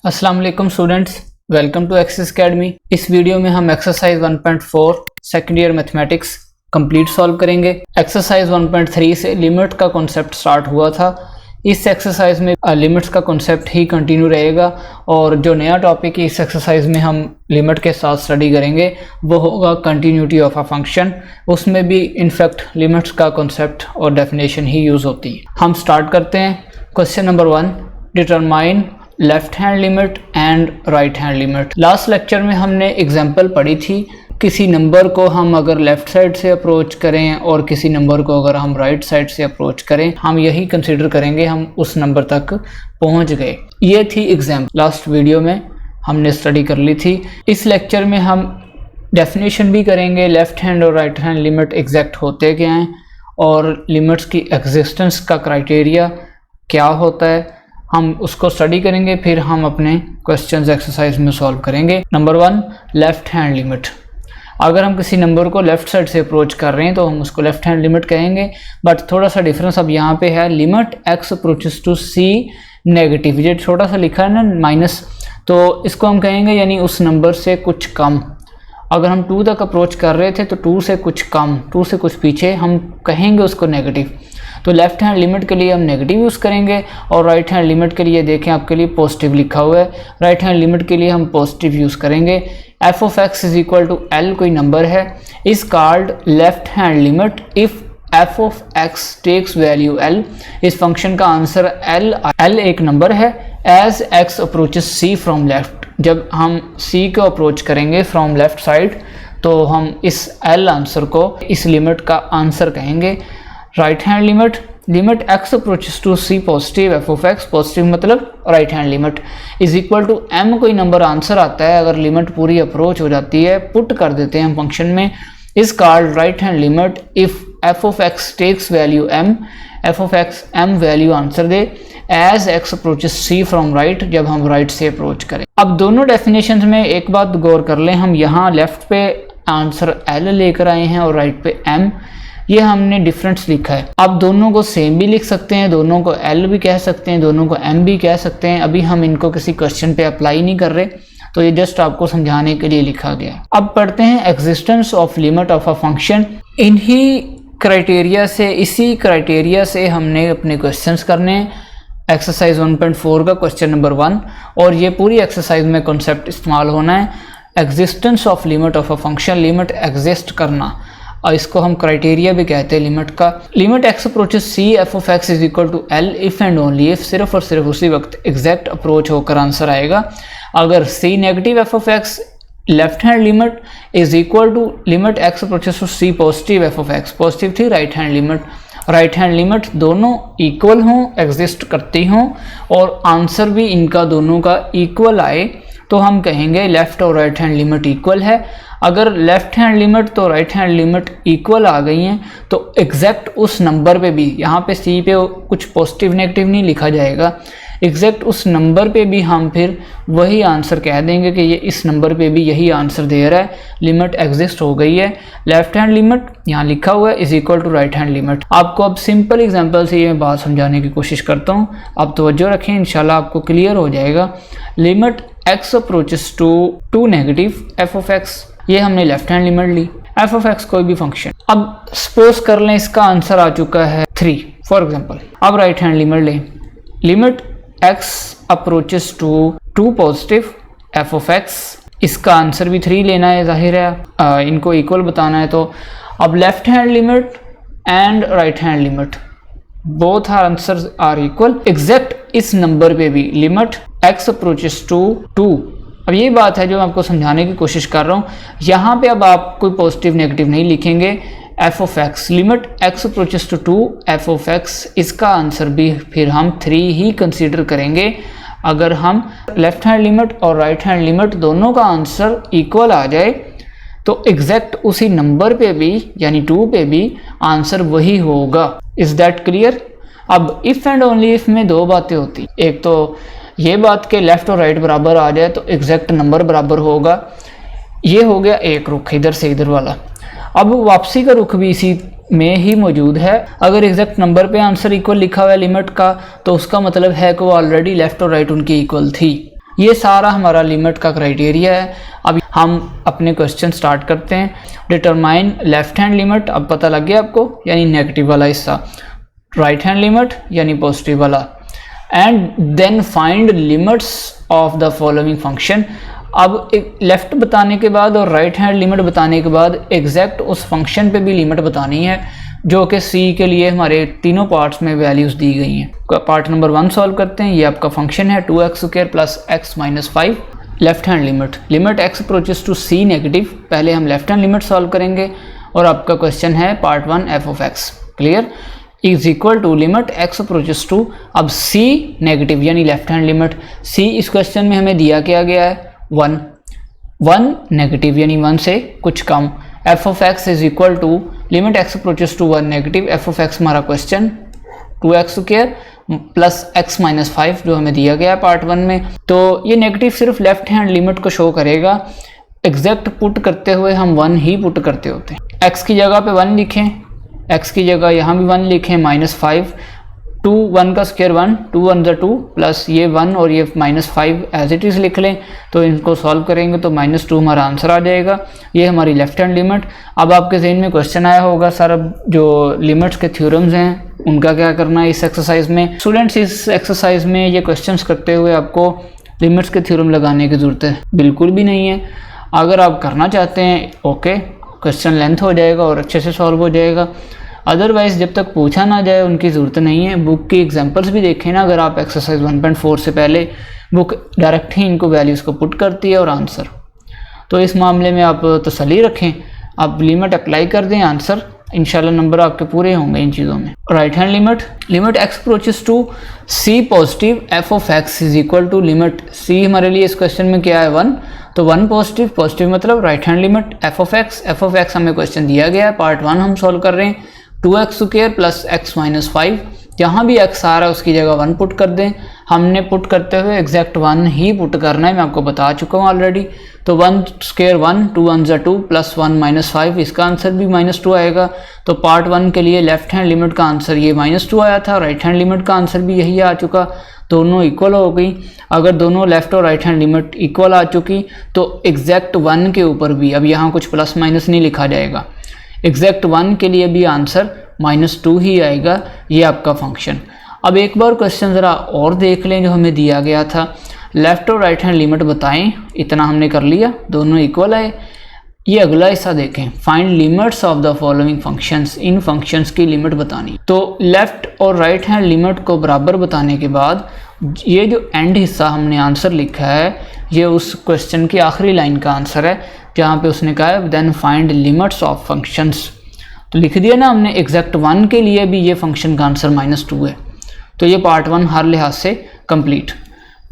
अस्सलाम वालेकुम students, welcome to Access Academy. इस वीडियो में हम exercise 1.4 second year mathematics complete solve करेंगे। एक्सरसाइज 1.3 से लिमिट का कॉन्सेप्ट स्टार्ट हुआ था। इस एक्सरसाइज में लिमिट्स का कॉन्सेप्ट ही कंटिन्यू रहेगा और जो नया टॉपिक इस एक्सरसाइज में हम लिमिट के साथ स्टडी करेंगे वो होगा कंटिन्यूटी ऑफ अ फंक्शन। उसमें भी इनफैक्ट लिमिट्स का कॉन्सेप्ट और डेफिनेशन ही यूज़ होती है। हम स्टार्ट करते हैं। Question number 1, determine left hand limit and right hand limit. Last lecture में हमने एग्जांपल पढ़ी थी, किसी नंबर को हम अगर लेफ़्ट साइड से अप्रोच करें और किसी नंबर को अगर हम राइट साइड से अप्रोच करें, हम यही कंसीडर करेंगे हम उस नंबर तक पहुंच गए। ये थी एग्जाम्पल, लास्ट वीडियो में हमने स्टडी कर ली थी। इस लेक्चर में हम डेफिनेशन भी करेंगे, लेफ़्ट हैंड और राइट हैंड लिमिट एग्जैक्ट होते क्या हैं और लिमिट्स की एग्जिस्टेंस का क्राइटेरिया क्या होता है, हम उसको स्टडी करेंगे। फिर हम अपने क्वेश्चंस एक्सरसाइज में सॉल्व करेंगे। Number 1, left hand limit. अगर हम किसी नंबर को लेफ़्ट साइड से अप्रोच कर रहे हैं तो हम उसको लेफ़्ट हैंड लिमिट कहेंगे। बट थोड़ा सा डिफरेंस अब यहाँ पे है, limit x approaches to C negative, ये छोटा सा लिखा है ना माइनस, तो इसको हम कहेंगे यानी उस नंबर से कुछ कम। अगर हम 2 तक अप्रोच कर रहे थे तो 2 से कुछ कम, 2 से कुछ पीछे, हम कहेंगे उसको नेगेटिव। तो लेफ़्ट हैंड लिमिट के लिए हम नेगेटिव यूज़ करेंगे और राइट हैंड लिमिट के लिए देखें आपके लिए पॉजिटिव लिखा हुआ है। राइट हैंड लिमिट के लिए हम पॉजिटिव यूज़ करेंगे। F of x is equal to L कोई नंबर है, is called left hand limit if F of X takes value L. इस फंक्शन का आंसर एल एक नंबर है। As X approaches C from left, जब हम सी को अप्रोच करेंगे फ्रॉम लेफ्ट साइड तो हम इस एल आंसर को, इस लिमिट का आंसर कहेंगे। Right hand limit, limit x approaches to c positive F of x, positive मतलब right hand limit, is equal to m कोई नंबर आंसर आता है। अगर लिमिट पूरी अप्रोच हो जाती है, पुट कर देते हैं हम फंक्शन में, is called right hand limit if F of X takes value M, F of X M value answer दे, as X approaches C from right, जब हम राइट से अप्रोच करें। अब दोनों डेफिनेशन में एक बात गौर कर लें, हम यहाँ लेफ्ट पे आंसर एल लेकर आए हैं और राइट पे एम, ये हमने डिफरेंस लिखा है। आप दोनों को सेम भी लिख सकते हैं, दोनों को एल भी कह सकते हैं, दोनों को एम भी कह सकते हैं। अभी हम इनको किसी क्वेश्चन पे अप्लाई नहीं कर रहे, तो ये जस्ट आपको समझाने के लिए लिखा गया है। अब पढ़ते हैं existence of limit of a function. इन्हीं क्राइटेरिया से, इसी क्राइटेरिया से हमने अपने क्वेश्चंस करने हैं। एक्सरसाइज 1.4 का क्वेश्चन नंबर 1 और ये पूरी एक्सरसाइज में कॉन्सेप्ट इस्तेमाल होना है, existence of limit of a function, limit exist करना, और इसको हम क्राइटेरिया भी कहते हैं लिमिट का। Limit x approaches C F of x is equal to L if and only if, सिर्फ और सिर्फ उसी वक्त एग्जैक्ट अप्रोच होकर आंसर आएगा अगर c negative F of x left hand limit is equal to limit x approaches to c positive F of x, positive थी right hand limit, right hand limit दोनों इक्वल हों, exist करती हों और answer भी इनका दोनों का इक्वल आए, तो हम कहेंगे लेफ्ट और राइट हैंड लिमिट इक्वल है। अगर लेफ्ट हैंड लिमिट तो राइट हैंड लिमिट इक्वल आ गई हैं तो एग्जैक्ट उस नंबर पे भी, यहाँ पे सी पे कुछ पॉजिटिव नेगेटिव नहीं लिखा जाएगा, एग्जैक्ट उस नंबर पे भी हम फिर वही आंसर कह देंगे कि ये इस नंबर पे भी यही आंसर दे रहा है, लिमिट एग्जिस्ट हो गई है। लेफ्ट हैंड लिमिट यहाँ लिखा हुआ है is equal to right hand limit. आपको अब सिंपल एग्जांपल से ये बात समझाने की कोशिश करता हूँ, आप तवज्जो रखें, इंशाल्लाह आपको क्लियर हो जाएगा। Limit x approaches to negative F of X, ये हमने लेफ्ट हैंड लिमिट ली, एफ ऑफ एक्स कोई भी फंक्शन। अब सपोज कर लें इसका आंसर आ चुका है 3 फॉर एग्जांपल। अब राइट हैंड लिमिट लें, limit x approaches to positive F of X, इसका आंसर भी 3 लेना है, जाहिर है इनको इक्वल बताना है। तो अब left hand limit and right hand limit both are answers are equal, exact इस नंबर पे भी लिमिट एक्स अप्रोचेस टू 2। अब ये बात है जो मैं आपको समझाने की कोशिश कर रहा हूँ। यहाँ पे अब आप कोई पॉजिटिव नेगेटिव नहीं लिखेंगे, F of X limit x approaches to 2 F of X, इसका आंसर भी फिर हम 3 ही कंसीडर करेंगे। अगर हम लेफ्ट हैंड लिमिट और राइट हैंड लिमिट दोनों का आंसर इक्वल आ जाए तो एग्जैक्ट उसी नंबर पे भी यानी 2 पे भी आंसर वही होगा। Is that clear? अब इफ एंड ओनली इफ में 2 बातें होती, एक तो ये बात के लेफ्ट और राइट बराबर आ जाए तो एग्जैक्ट नंबर बराबर होगा, ये हो गया एक रुख इधर से इधर वाला। अब वापसी का रुख भी इसी में ही मौजूद है। अगर एग्जैक्ट नंबर पे आंसर इक्वल लिखा हुआ है लिमिट का, तो उसका मतलब है कि वो ऑलरेडी लेफ्ट और राइट उनकी इक्वल थी। ये सारा हमारा लिमिट का क्राइटेरिया है। अब हम अपने क्वेश्चन स्टार्ट करते हैं। डिटरमाइन लेफ्ट हैंड लिमिट, अब पता लग गया आपको, यानी नेगेटिव वाला हिस्सा, राइट हैंड लिमिट यानी पॉजिटिव वाला, and then find limits of the following function. अब एक लेफ्ट बताने के बाद और राइट हैंड लिमिट बताने के बाद एग्जैक्ट उस फंक्शन पे भी लिमिट बतानी है जो कि सी के लिए हमारे तीनों पार्ट्स में वैल्यूज़ दी गई हैं। पार्ट नंबर 1 सॉल्व करते हैं। ये आपका फंक्शन है 2x² plus x minus 5। Left hand limit, limit x approaches to c negative. पहले हम लेफ्ट हैंड लिमिट सॉल्व करेंगे और आपका क्वेश्चन है part 1 f(x) clear is equal to limit x approaches to, अब c नेगेटिव यानी left hand limit. c इस question में हमें दिया गया है 1 नेगेटिव यानी 1 से कुछ कम। f(x) is equal to limit x approaches to 1 negative. f(x) हमारा question 2x² plus x minus 5 जो हमें दिया गया है पार्ट 1 में। तो ये नेगेटिव सिर्फ लेफ्ट हैंड लिमिट को शो करेगा, एग्जैक्ट पुट करते हुए हम 1 ही पुट करते होते हैं। x की जगह पे 1 लिखें, x की जगह यहाँ भी 1 लिखें, माइनस 5, 2 1 का स्क्वायर 1, 2 1 2 प्लस ये 1 और ये माइनस 5 एज इट इज़ लिख लें। तो इनको सॉल्व करेंगे तो -2 हमारा आंसर आ जाएगा। ये हमारी लेफ्ट हैंड लिमिट। अब आपके जहन में क्वेश्चन आया होगा सर अब जो लिमिट्स के थ्योरम्स हैं उनका क्या करना है इस एक्सरसाइज में। स्टूडेंट्स इस एक्सरसाइज में ये क्वेश्चंस करते हुए आपको लिमिट्स के थ्योरम लगाने की ज़रूरत है बिल्कुल भी नहीं है। अगर आप करना चाहते हैं ओके, क्वेश्चन लेंथ हो जाएगा और अच्छे से सॉल्व हो जाएगा, अदरवाइज़ जब तक पूछा ना जाए उनकी ज़रूरत नहीं है। बुक की एग्जांपल्स भी देखें ना, अगर आप एक्सरसाइज 1.4 से पहले बुक डायरेक्ट ही इनको वैल्यूज़ को पुट करती है और आंसर। तो इस मामले में आप तसल्ली रखें, आप लिमिट अप्लाई कर दें, आंसर इंशाल्लाह नंबर आपके पूरे होंगे इन चीज़ों में। Right hand limit, limit x approaches to c positive f(x) is equal to limit c हमारे लिए इस क्वेश्चन में क्या है 1, तो 1 पॉजिटिव, पॉजिटिव मतलब राइट हैंड लिमिट f(x) हमें क्वेश्चन दिया गया है पार्ट 1 हम सॉल्व कर रहे हैं 2x² प्लस x माइनस 5। जहाँ भी x आ रहा है उसकी जगह 1 पुट कर दें। हमने पुट करते हुए एग्जैक्ट 1 ही पुट करना है, मैं आपको बता चुका हूँ ऑलरेडी। तो 1 स्क्वायर 1, 2 1 2 प्लस 1 माइनस 5, इसका आंसर भी -2 आएगा। तो पार्ट 1 के लिए लेफ्ट हैंड लिमिट का आंसर ये -2 आया था, राइट हैंड लिमिट का आंसर भी यही आ चुका, दोनों इक्वल हो गई। अगर दोनों लेफ्ट और राइट हैंड लिमिट इक्वल आ चुकी तो एग्जैक्ट 1 के ऊपर भी, अब यहाँ कुछ प्लस माइनस नहीं लिखा जाएगा, एग्जैक्ट 1 के लिए भी आंसर -2 ही आएगा। ये आपका फंक्शन। अब एक बार क्वेश्चन ज़रा और देख लें जो हमें दिया गया था, लेफ़्ट और राइट हैंड लिमिट बताएं, इतना हमने कर लिया, दोनों इक्वल आए। ये अगला हिस्सा देखें, find limits of the following functions, in functions की लिमिट बतानी। तो लेफ़्ट और राइट हैंड लिमिट को बराबर बताने के बाद ये जो एंड हिस्सा हमने आंसर लिखा है ये उस क्वेश्चन की आखिरी लाइन का आंसर है जहाँ पे उसने कहा है then find limits of functions. तो लिख दिया ना हमने, एग्जैक्ट 1 के लिए भी ये फंक्शन का आंसर -2 है। तो ये पार्ट 1 हर लिहाज से complete.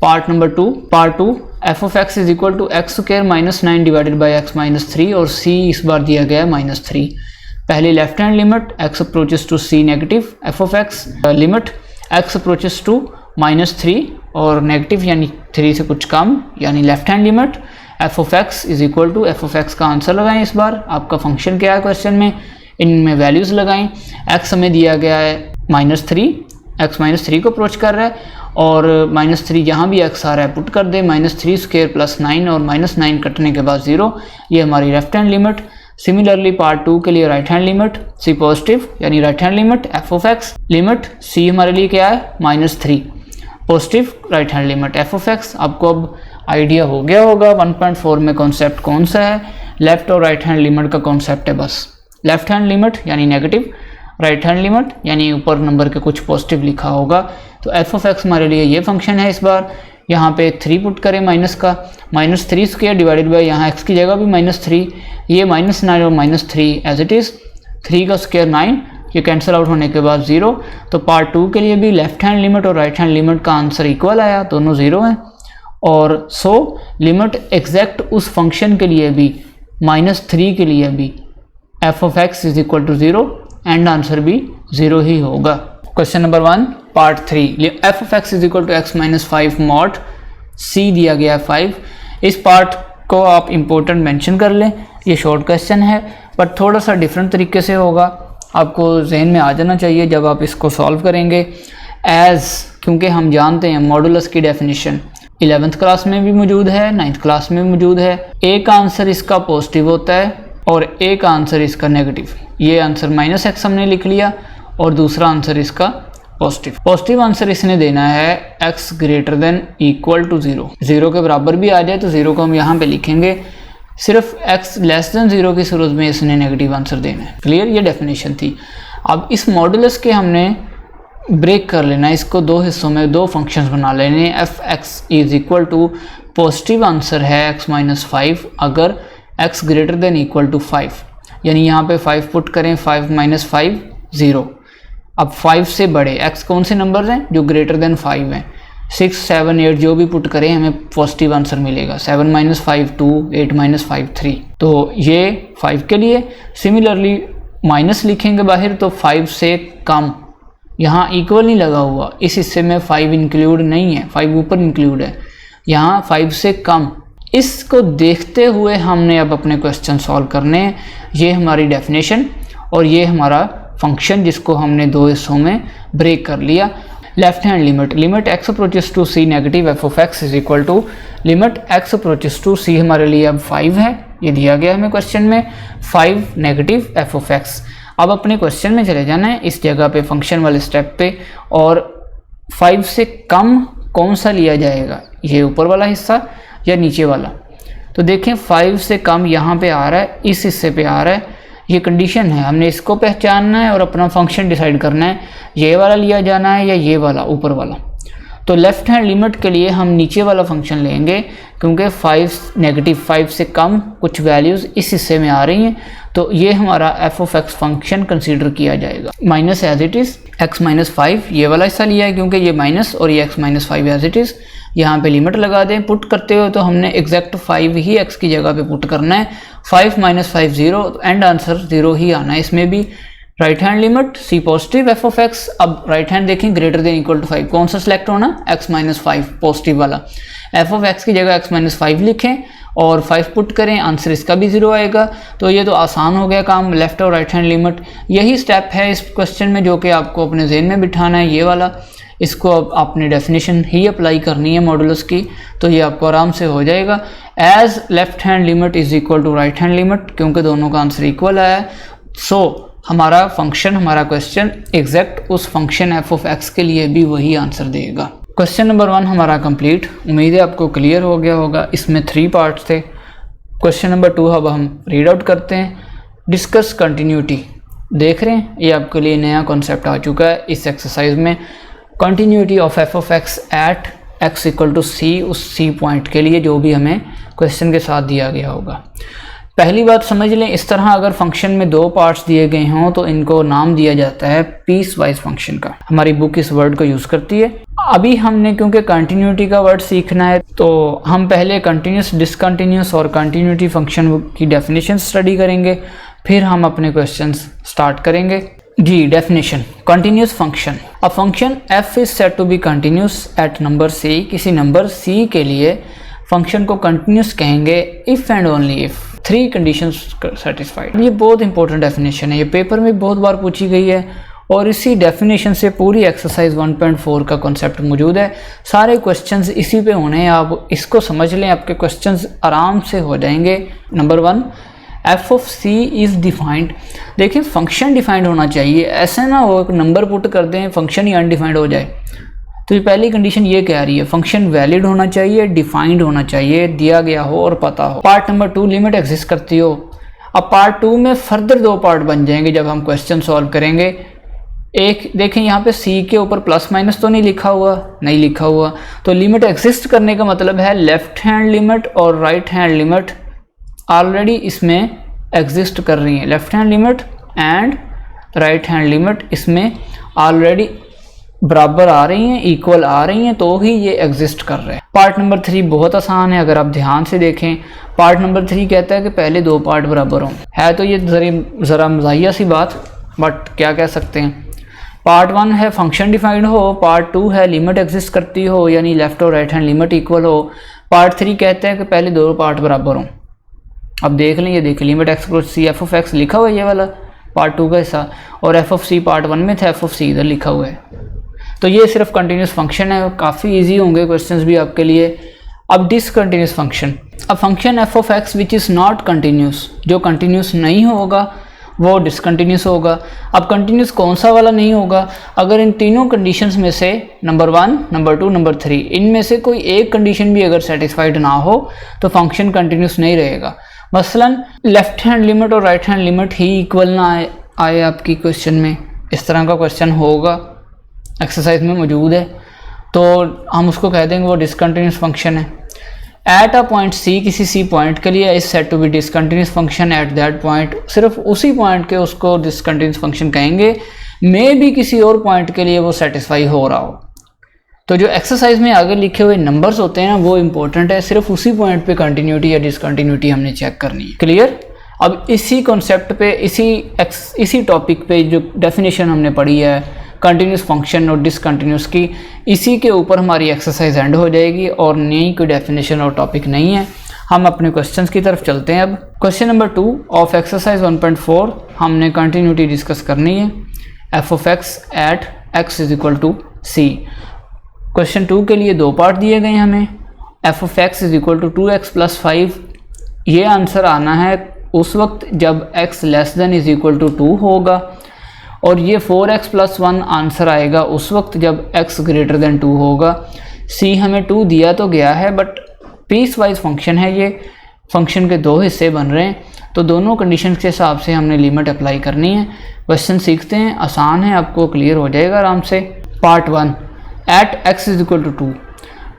Part number 2, part 2 f(x) is equal to x² minus 9 divided by x minus 3 और c इस बार दिया गया है -3। पहले left hand limit x approaches to c negative, f(x) limit x approaches to -3 और नेगेटिव यानी 3 से कुछ कम, यानी left hand limit f(x) is equal to f(x) का आंसर लगाएं। इस बार आपका फंक्शन क्या है क्वेश्चन में, इनमें वैल्यूज़ लगाएं। x हमें दिया गया है -3, x -3 को अप्रोच कर रहा है और -3 जहाँ भी x आ रहा है पुट कर दे, -3 स्क्वायर प्लस 9 और -9 कटने के बाद 0, ये हमारी left hand limit. Similarly part 2 के लिए right hand limit c positive यानी right hand limit f(x) limit c हमारे लिए क्या है -3 positive right hand limit f(x). आपको अब आइडिया हो गया होगा 1.4 में कॉन्सेप्ट कौन सा है, लेफ्ट और राइट हैंड लिमिट का कॉन्सेप्ट है बस। लेफ्ट हैंड लिमिट यानी नेगेटिव, राइट हैंड लिमिट यानी ऊपर नंबर के कुछ पॉजिटिव लिखा होगा। तो f(x) हमारे लिए ये फंक्शन है। इस बार यहाँ पे 3 पुट करें माइनस का, -3 स्क्वायर डिवाइडेड बाई यहाँ x की जगह भी -3, ये -9 और -3 एज इट इज़, 3 का स्क्वायर 9, ये कैंसिल आउट होने के बाद 0। तो पार्ट 2 के लिए भी लेफ्ट हैंड लिमिट और राइट हैंड लिमिट का आंसर इक्वल आया, दोनों 0 हैं। और सो लिमिट एग्जैक्ट उस फंक्शन के लिए भी -3 के लिए भी f(x) is equal to 0 and answer भी 0 ही होगा। Question number 1 part 3, f(x) is equal to x minus 5 mod c दिया गया 5। इस पार्ट को आप इम्पोर्टेंट मेंशन कर लें, ये शॉर्ट क्वेश्चन है बट थोड़ा सा डिफरेंट तरीके से होगा, आपको जहन में आ जाना चाहिए जब आप इसको सॉल्व करेंगे। एज क्योंकि हम जानते हैं मॉडुलस की डेफिनेशन, 11th क्लास में भी मौजूद है, 9th क्लास में भी मौजूद है। एक आंसर इसका पॉजिटिव होता है और एक आंसर इसका नेगेटिव। ये आंसर -x हमने लिख लिया और दूसरा आंसर इसका पॉजिटिव। पॉजिटिव आंसर इसने देना है x greater than equal to 0। 0 के बराबर भी आ जाए तो 0 को हम यहाँ पे लिखेंगे। सिर्फ x लेस देन 0 की सूरत में इसने नेगेटिव आंसर देना है। क्लियर, ये डेफिनेशन थी। अब इस मॉडुलस के हमने ब्रेक कर लेना है, इसको दो हिस्सों में दो फंक्शंस बना लेने। F X is equal to positive answer है x माइनस 5 अगर x greater than equal to 5, यानी यहाँ पे 5 पुट करें, 5 माइनस 5 0। अब 5 से बड़े x कौन से नंबर हैं जो ग्रेटर देन 5 हैं, 6, 7, 8 जो भी पुट करें हमें पॉजिटिव आंसर मिलेगा। 7 माइनस 5 2, 8 माइनस 5 3। तो ये 5 के लिए। सिमिलरली माइनस लिखेंगे बाहर तो 5 से कम, यहाँ इक्वल नहीं लगा हुआ, इस हिस्से में 5 इंक्लूड नहीं है, 5 ऊपर इंक्लूड है, यहाँ 5 से कम। इसको देखते हुए हमने अब अपने क्वेश्चन सॉल्व करने हैं। ये हमारी डेफिनेशन और ये हमारा फंक्शन जिसको हमने दो हिस्सों में ब्रेक कर लिया। Left hand limit, limit x approaches to c negative f of x is equal to limit x approaches to c हमारे लिए अब 5 है, ये दिया गया हमें क्वेश्चन में, 5 नेगेटिव f ऑफ x। अब अपने क्वेश्चन में चले जाना है इस जगह पे फंक्शन वाले स्टेप पे, और 5 से कम कौन सा लिया जाएगा, ये ऊपर वाला हिस्सा या नीचे वाला। तो देखें 5 से कम यहाँ पे आ रहा है, इस हिस्से पे आ रहा है, ये कंडीशन है, हमने इसको पहचानना है और अपना फंक्शन डिसाइड करना है, ये वाला लिया जाना है या ये वाला ऊपर वाला। तो लेफ्ट हैंड लिमिट के लिए हम नीचे वाला फंक्शन लेंगे क्योंकि 5 नेगेटिव 5 से कम कुछ वैल्यूज़ इस हिस्से में आ रही हैं, तो ये हमारा f of x function consider किया जाएगा। Minus as it is x minus 5 ये वाला हिस्सा लिया है क्योंकि ये माइनस और ये x minus 5 as it is. यहाँ पे लिमिट लगा दें, पुट करते हो तो हमने एग्जैक्ट 5 ही x की जगह पे पुट करना है। 5 माइनस 5 0, एंड आंसर 0 ही आना है इसमें भी। Right hand limit c positive f of x, अब राइट हैंड देखें ग्रेटर देन इक्वल टू 5, कौन सा सिलेक्ट होना, x माइनस 5 पॉजिटिव वाला। f ऑफ x की जगह x माइनस 5 लिखें और 5 पुट करें, आंसर इसका भी 0 आएगा। तो ये तो आसान हो गया काम, लेफ्ट और राइट हैंड लिमिट। यही स्टेप है इस क्वेश्चन में जो कि आपको अपने जहन में बिठाना है, ये वाला। इसको अब आपने डेफिनेशन ही अप्लाई करनी है मॉडुलस की, तो ये आपको आराम से हो जाएगा। As left hand limit is equal to right hand limit, क्योंकि दोनों का आंसर इक्वल आया है। सो हमारा फंक्शन, हमारा क्वेश्चन एग्जैक्ट उस फंक्शन f ऑफ x के लिए भी वही आंसर देगा। क्वेश्चन नंबर 1 हमारा कंप्लीट, उम्मीद है आपको क्लियर हो गया होगा। इसमें 3 पार्ट्स थे। क्वेश्चन नंबर 2 अब हम रीड आउट करते हैं। डिस्कस कंटिन्यूटी, देख रहे हैं ये आपके लिए नया कॉन्सेप्ट आ चुका है इस एक्सरसाइज में। Continuity of f of x at x equal to c, उस c पॉइंट के लिए जो भी हमें क्वेश्चन के साथ दिया गया होगा। पहली बात समझ लें, इस तरह अगर फंक्शन में 2 पार्ट्स दिए गए हों तो इनको नाम दिया जाता है पीस वाइज फंक्शन का। हमारी बुक इस वर्ड को यूज़ करती है। अभी हमने क्योंकि कंटिन्यूटी का वर्ड सीखना है तो हम पहले कंटिन्यूस, डिसकंटिन्यूस और कंटिन्यूटी फंक्शन की डेफिनेशन स्टडी करेंगे, फिर हम अपने क्वेश्चंस स्टार्ट करेंगे। जी, definition, continuous function. A function f is said to be continuous at number c, किसी नंबर c के लिए फंक्शन को कंटिन्यूस कहेंगे if and only if 3 conditions satisfied. ये बहुत इंपॉर्टेंट डेफिनेशन है, ये पेपर में बहुत बार पूछी गई है और इसी डेफिनेशन से पूरी एक्सरसाइज 1.4 का कॉन्सेप्ट मौजूद है। सारे क्वेश्चंस इसी पे होने हैं, आप इसको समझ लें, आपके क्वेश्चंस आराम से हो जाएंगे। Number 1, f of c is defined. देखिए फंक्शन डिफाइंड होना चाहिए, ऐसे ना हो नंबर पुट कर दें फंक्शन ही अनडिफाइंड हो जाए। तो ये पहली कंडीशन ये कह रही है फंक्शन वैलिड होना चाहिए, डिफाइंड होना चाहिए, दिया गया हो और पता हो। पार्ट नंबर 2, लिमिट एग्जिस्ट करती हो। अब पार्ट 2 में फर्दर 2 पार्ट बन जाएंगे जब हम क्वेश्चन सॉल्व करेंगे। एक देखें यहाँ पे c के ऊपर प्लस माइनस तो नहीं लिखा हुआ, नहीं लिखा हुआ, तो लिमिट एग्जिस्ट करने का मतलब है लेफ्ट हैंड लिमिट और राइट हैंड लिमिट ऑलरेडी इसमें एग्जिस्ट कर रही हैं। Left hand limit and right hand limit इसमें ऑलरेडी बराबर आ रही हैं, इक्वल आ रही हैं, तो ही ये एग्जिस्ट कर रहे हैं। पार्ट नंबर 3 बहुत आसान है, अगर आप ध्यान से देखें। पार्ट नंबर 3 कहता है कि पहले 2 पार्ट बराबर हों। है तो ये ज़रा मज़ाहिया सी बात, बट क्या कह सकते हैं। पार्ट 1 है फंक्शन डिफाइंड हो, पार्ट 2 है लिमिट एग्जिस्ट करती हो, यानी लेफ्ट और राइट हैंड लिमिट इक्वल हो। पार्ट 3 कहता है कि पहले 2 पार्ट बराबर हों। अब देख लें, ये देखें limit x approach c f of x लिखा हुआ है ये वाला पार्ट 2 का हिस्सा, और f ऑफ c पार्ट 1 में था, f ऑफ c इधर लिखा हुआ है। तो ये सिर्फ कंटिन्यूस फंक्शन है, काफ़ी इजी होंगे क्वेश्चंस भी आपके लिए। अब डिसकंटिन्यूस फंक्शन, अब function F of x which is not continuous, जो कंटिन्यूस नहीं होगा वो डिसकंटिन्यूस होगा। अब कंटिन्यूस कौन सा वाला नहीं होगा, अगर इन तीनों कंडीशंस में से नंबर 1, नंबर 2, नंबर 3 इनमें से कोई एक कंडीशन भी अगर सेटिस्फाइड ना हो तो फंक्शन कंटिन्यूस नहीं रहेगा। मसलन लेफ्ट हैंड लिमिट और राइट हैंड लिमिट ही इक्वल ना आए आपकी क्वेश्चन में, इस तरह का क्वेश्चन होगा, एक्सरसाइज में मौजूद है, तो हम उसको कह देंगे वो डिसकंटिन्यूस फंक्शन है। एट अ पॉइंट सी, किसी सी पॉइंट के लिए is said to be discontinuous function at that point, सिर्फ उसी पॉइंट के उसको डिसकंटिन्यूस फंक्शन कहेंगे, मे भी किसी और पॉइंट के लिए वो सेटिस्फाई हो रहा हो। तो जो एक्सरसाइज में आगे लिखे हुए नंबर्स होते हैं ना वो इंपॉर्टेंट है, सिर्फ उसी पॉइंट पे कंटिन्यूटी या डिसकंटिन्यूटी हमने चेक करनी है। क्लियर? अब इसी कॉन्सेप्ट पे, इसी टॉपिक पे जो डेफिनेशन हमने पढ़ी है कंटिन्यूस फंक्शन और डिसकंटिन्यूस की, इसी के ऊपर हमारी एक्सरसाइज एंड हो जाएगी और नई कोई डेफिनेशन और टॉपिक नहीं है। हम अपने क्वेश्चंस की तरफ चलते हैं। अब क्वेश्चन नंबर 2 ऑफ एक्सरसाइज 1.4 हमने कंटिन्यूटी डिस्कस करनी है, F of X at X is equal to C. Question 2 के लिए 2 पार्ट दिए गए हमें, F of x is equal to 2x + 5, ये आंसर आना है उस वक्त जब x less than is equal to 2 होगा, और ये 4x + 1 आंसर आएगा उस वक्त जब x ग्रेटर देन 2 होगा। c हमें 2 दिया तो गया है बट पीस वाइज फंक्शन है, ये फंक्शन के 2 हिस्से बन रहे हैं, तो दोनों कंडीशन के हिसाब से हमने लिमिट अप्लाई करनी है। क्वेश्चन सीखते हैं, आसान है, आपको क्लियर हो जाएगा आराम से। Part 1 at x is equal to 2,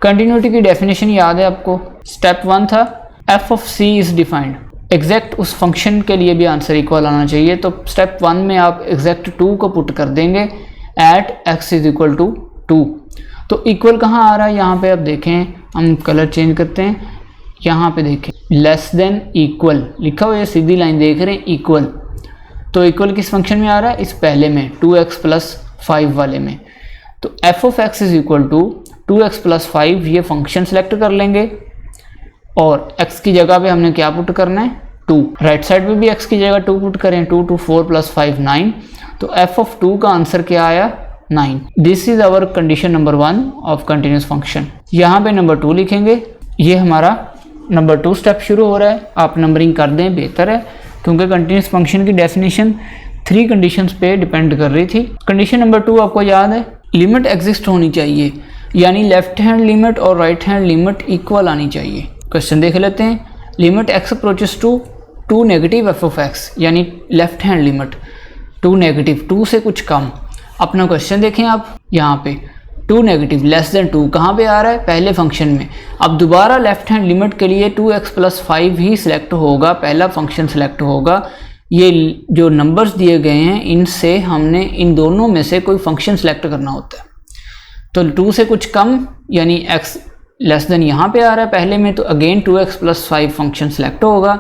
continuity की डेफिनेशन याद है आपको। स्टेप 1 था f of c is defined, exact उस फंक्शन के लिए भी आंसर इक्वल आना चाहिए, तो स्टेप 1 में आप एग्जैक्ट 2 को पुट कर देंगे at x is equal to 2। तो इक्वल कहाँ आ रहा है, यहाँ पे आप देखें, हम कलर चेंज करते हैं, यहाँ पे देखें लेस देन इक्वल लिखा हुआ है, सीधी लाइन देख रहे हैं इक्वल, तो इक्वल किस फंक्शन में आ रहा है, इस पहले में 2x + 5 वाले में। तो f of x is equal to 2x + 5, ये फंक्शन सेलेक्ट कर लेंगे और x की जगह पे हमने क्या पुट करना है 2, राइट साइड पे भी x की जगह 2 पुट करें, 2 × 4 + 5 9, तो f ऑफ 2 का आंसर क्या आया 9। This is our condition number 1 of continuous function. यहाँ पे नंबर 2 लिखेंगे, ये हमारा नंबर 2 स्टेप शुरू हो रहा है, आप नंबरिंग कर दें बेहतर है क्योंकि कंटिन्यूस फंक्शन की डेफिनेशन 3 कंडीशंस पे डिपेंड कर रही थी। कंडीशन नंबर 2 आपको याद है, लिमिट एग्जिस्ट होनी चाहिए, यानी लेफ्ट हैंड लिमिट और राइट हैंड लिमिट इक्वल आनी चाहिए। क्वेश्चन देख लेते हैं, limit x approaches to 2 negative f of x, यानी लेफ्ट हैंड लिमिट 2 नेगेटिव, 2 से कुछ कम। अपना क्वेश्चन देखें आप, यहाँ पे 2 नेगेटिव लेस देन 2 कहाँ पे आ रहा है, पहले फंक्शन में। अब दोबारा लेफ्ट हैंड लिमिट के लिए 2x + 5 ही सिलेक्ट होगा, पहला फंक्शन सेलेक्ट होगा। ये जो नंबर्स दिए गए हैं इनसे हमने इन दोनों में से कोई फंक्शन सेलेक्ट करना होता है, तो 2 से कुछ कम यानी x लेस देन यहाँ पे आ रहा है पहले में, तो अगेन 2x + 5 फंक्शन सेलेक्ट होगा।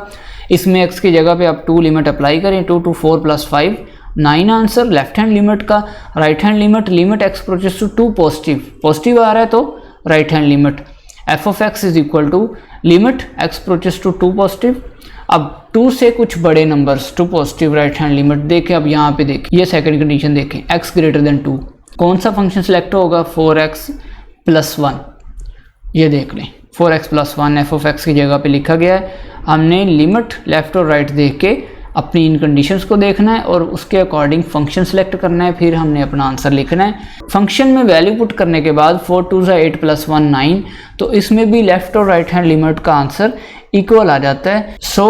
इसमें x की जगह पे आप 2 लिमिट अप्लाई करें, 2 × 4 + 5 9 आंसर लेफ्ट हैंड लिमिट का। Right hand limit, limit x approaches to 2 positive आ रहा है तो right hand limit f of x is equal to limit x approaches to 2 positive. अब 2 से कुछ बड़े numbers 2 positive right hand limit देखें। अब यहाँ पे देखें, ये सेकंड कंडीशन देखें, x ग्रेटर देन 2, कौन सा फंक्शन सेलेक्ट होगा 4x + 1, ये देख लें 4x + 1 f ऑफ x की जगह पे लिखा गया है। हमने लिमिट लेफ्ट और राइट देख के अपनी इन कंडीशंस को देखना है और उसके अकॉर्डिंग फंक्शन सेलेक्ट करना है, फिर हमने अपना आंसर लिखना है। फंक्शन में वैल्यू पुट करने के बाद 4 × 2 = 8 + 1 9, तो इसमें भी लेफ्ट और राइट हैंड लिमिट का आंसर इक्वल आ जाता है। सो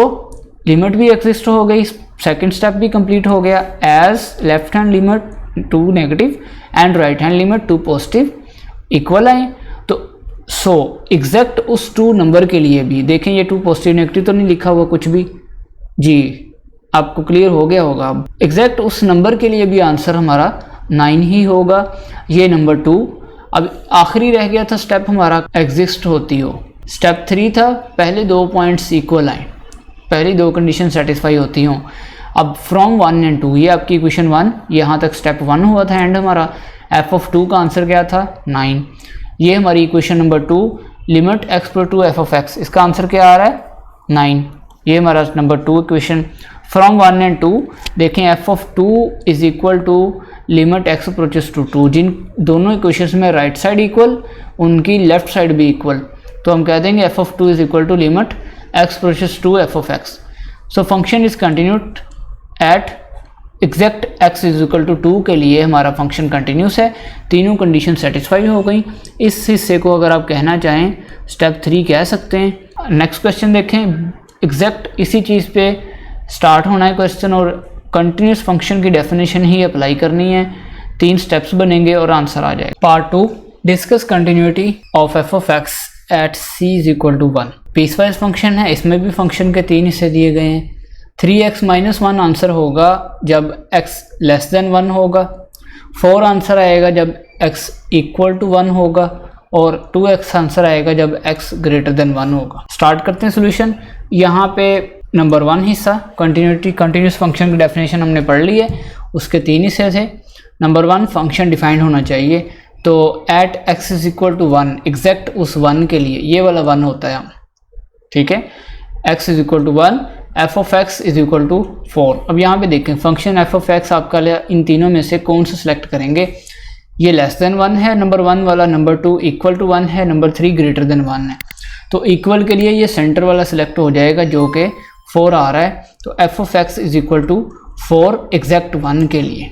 लिमिट भी एग्जिस्ट हो गई, सेकेंड स्टेप भी कंप्लीट हो गया, as left hand limit 2 negative and right hand limit 2 positive equal आए। सो एग्जैक्ट उस 2 नंबर के लिए भी देखें, ये 2 पॉजिटिव नेगेटिव तो नहीं लिखा हुआ कुछ भी जी, आपको क्लियर हो गया होगा। अब एग्जैक्ट उस नंबर के लिए भी आंसर हमारा 9 ही होगा, ये नंबर 2। अब आखिरी रह गया था स्टेप हमारा एग्जिस्ट होती हो। स्टेप 3 था पहले 2 पॉइंट्स इक्वल आए, पहली 2 कंडीशन सेटिस्फाई होती हों। अब फ्रॉम 1 and 2, ये आपकी इक्वेशन 1, यहाँ तक स्टेप 1 हुआ था एंड हमारा f ऑफ 2 का आंसर क्या था 9। ये हमारी equation number 2, limit x + 2 f of x, इसका आंसर क्या आ रहा है 9। ये हमारा नंबर 2 इक्वेशन। फ्रॉम 1 and 2 देखें, f of 2 is equal to limit x approaches to 2, जिन दोनों इक्वेशंस में राइट साइड इक्वल उनकी लेफ्ट साइड भी इक्वल, तो हम कह देंगे F of 2 is equal to limit x approaches to F of X. So function is continued at exact x is equal to 2 के लिए हमारा फंक्शन कंटिन्यूस है। तीनों कंडीशन सेटिस्फाई हो गई। इस हिस्से को अगर आप कहना चाहें स्टेप 3 कह सकते हैं। नेक्स्ट क्वेश्चन देखें। एग्जैक्ट इसी चीज़ पे स्टार्ट होना है क्वेश्चन और कंटिन्यूस फंक्शन की डेफिनेशन ही अप्लाई करनी है। 3 स्टेप्स बनेंगे और आंसर आ जाएगा। Part 2, discuss continuity of F of X at c is equal to 1। Piecewise function है, इसमें भी फंक्शन के 3 हिस्से दिए गए हैं। 3x माइनस 1 आंसर होगा जब x लेस देन 1 होगा, 4 आंसर आएगा जब x इक्वल टू 1 होगा और 2x आंसर आएगा जब x ग्रेटर देन 1 होगा। स्टार्ट करते हैं सोल्यूशन। यहाँ पे नंबर 1 हिस्सा कंटिन्यूस फंक्शन की डेफिनेशन हमने पढ़ ली है, उसके 3 हिस्से थे। नंबर 1 फंक्शन डिफाइंड होना चाहिए, तो at x is equal to 1 exact उस 1 के लिए ये वाला 1 होता है, ठीक है। x is equal to 1, F of x is equal to 4। अब यहाँ पे देखें फंक्शन एफ ऑफ एक्स आपका इन तीनों में से कौन सा सिलेक्ट करेंगे। ये लेस देन 1 है नंबर 1 वाला, नंबर 2 इक्वल टू 1 है, नंबर 3 ग्रेटर देन 1 है। तो इक्वल के लिए ये सेंटर वाला सिलेक्ट हो जाएगा जो कि 4 आ रहा है। तो F of x is equal to 4 exact 1 के लिए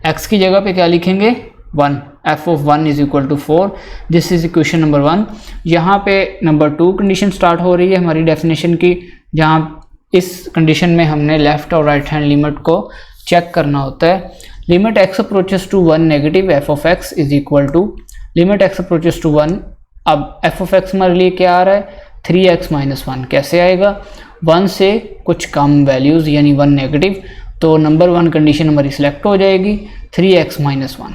x की जगह पे क्या लिखेंगे 1, F of 1 is equal to 4। This is equation number 1। यहाँ पे नंबर 2 कंडीशन स्टार्ट हो रही है हमारी डेफिनेशन की, जहाँ इस कंडीशन में हमने लेफ्ट और राइट हैंड लिमिट को चेक करना होता है। Limit x approaches to 1 negative F of x is equal to limit x approaches to 1। अब एफ ऑफ एक्स हमारे लिए क्या आ रहा है 3x माइनस 1। कैसे आएगा 1 से कुछ कम वैल्यूज़ यानी 1 नेगेटिव, तो नंबर 1 कंडीशन हमारी सिलेक्ट हो जाएगी 3x माइनस 1।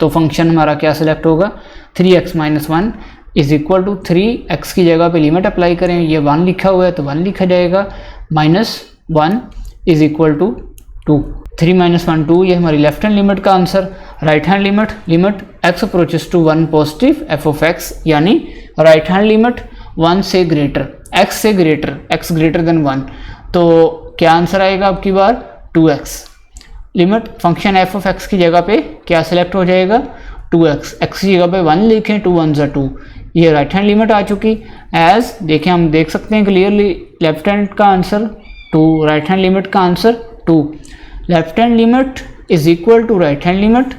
तो फंक्शन हमारा क्या सिलेक्ट होगा 3x minus 1 is equal to 3x की जगह पे लिमिट अप्लाई करें, ये 1 लिखा हुआ है तो 1 लिखा जाएगा, minus 1 is equal to 2। 3 minus 1 2, ये हमारी लेफ्ट हैंड लिमिट का answer. Right hand limit x approaches to 1 positive F of x, यानी राइट हैंड लिमिट 1 से ग्रेटर x से ग्रेटर x ग्रेटर देन 1, तो क्या आंसर आएगा आपकी बार 2x। Limit function F of X की जगह पे क्या सिलेक्ट हो जाएगा 2x, x की जगह पे 1 लिखें, 2 1 ज़ा 2, ये राइट हैंड लिमिट आ चुकी। एज देखें हम देख सकते हैं क्लियरली लेफ्ट हैंड का आंसर 2, राइट हैंड लिमिट का answer 2। Left hand limit is equal to right hand limit,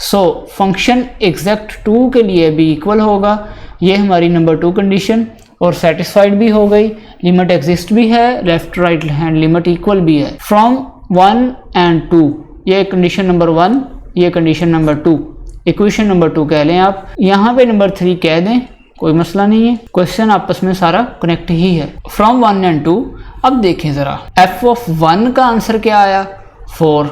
so function exact 2 के लिए भी इक्वल होगा। ये हमारी नंबर 2 कंडीशन और सेटिस्फाइड भी हो गई। लिमिट एग्जिस्ट भी है, left right hand limit equal भी है। फ्रॉम 1 एंड 2, ये कंडीशन नंबर 1, ये कंडीशन नंबर 2, इक्वेशन नंबर 2 कह लें आप, यहाँ पे नंबर 3 कह दें, कोई मसला नहीं है। क्वेश्चन आपस में सारा कनेक्ट ही है। फ्रॉम 1 एंड 2, अब देखें ज़रा एफ ऑफ 1 का आंसर क्या आया 4।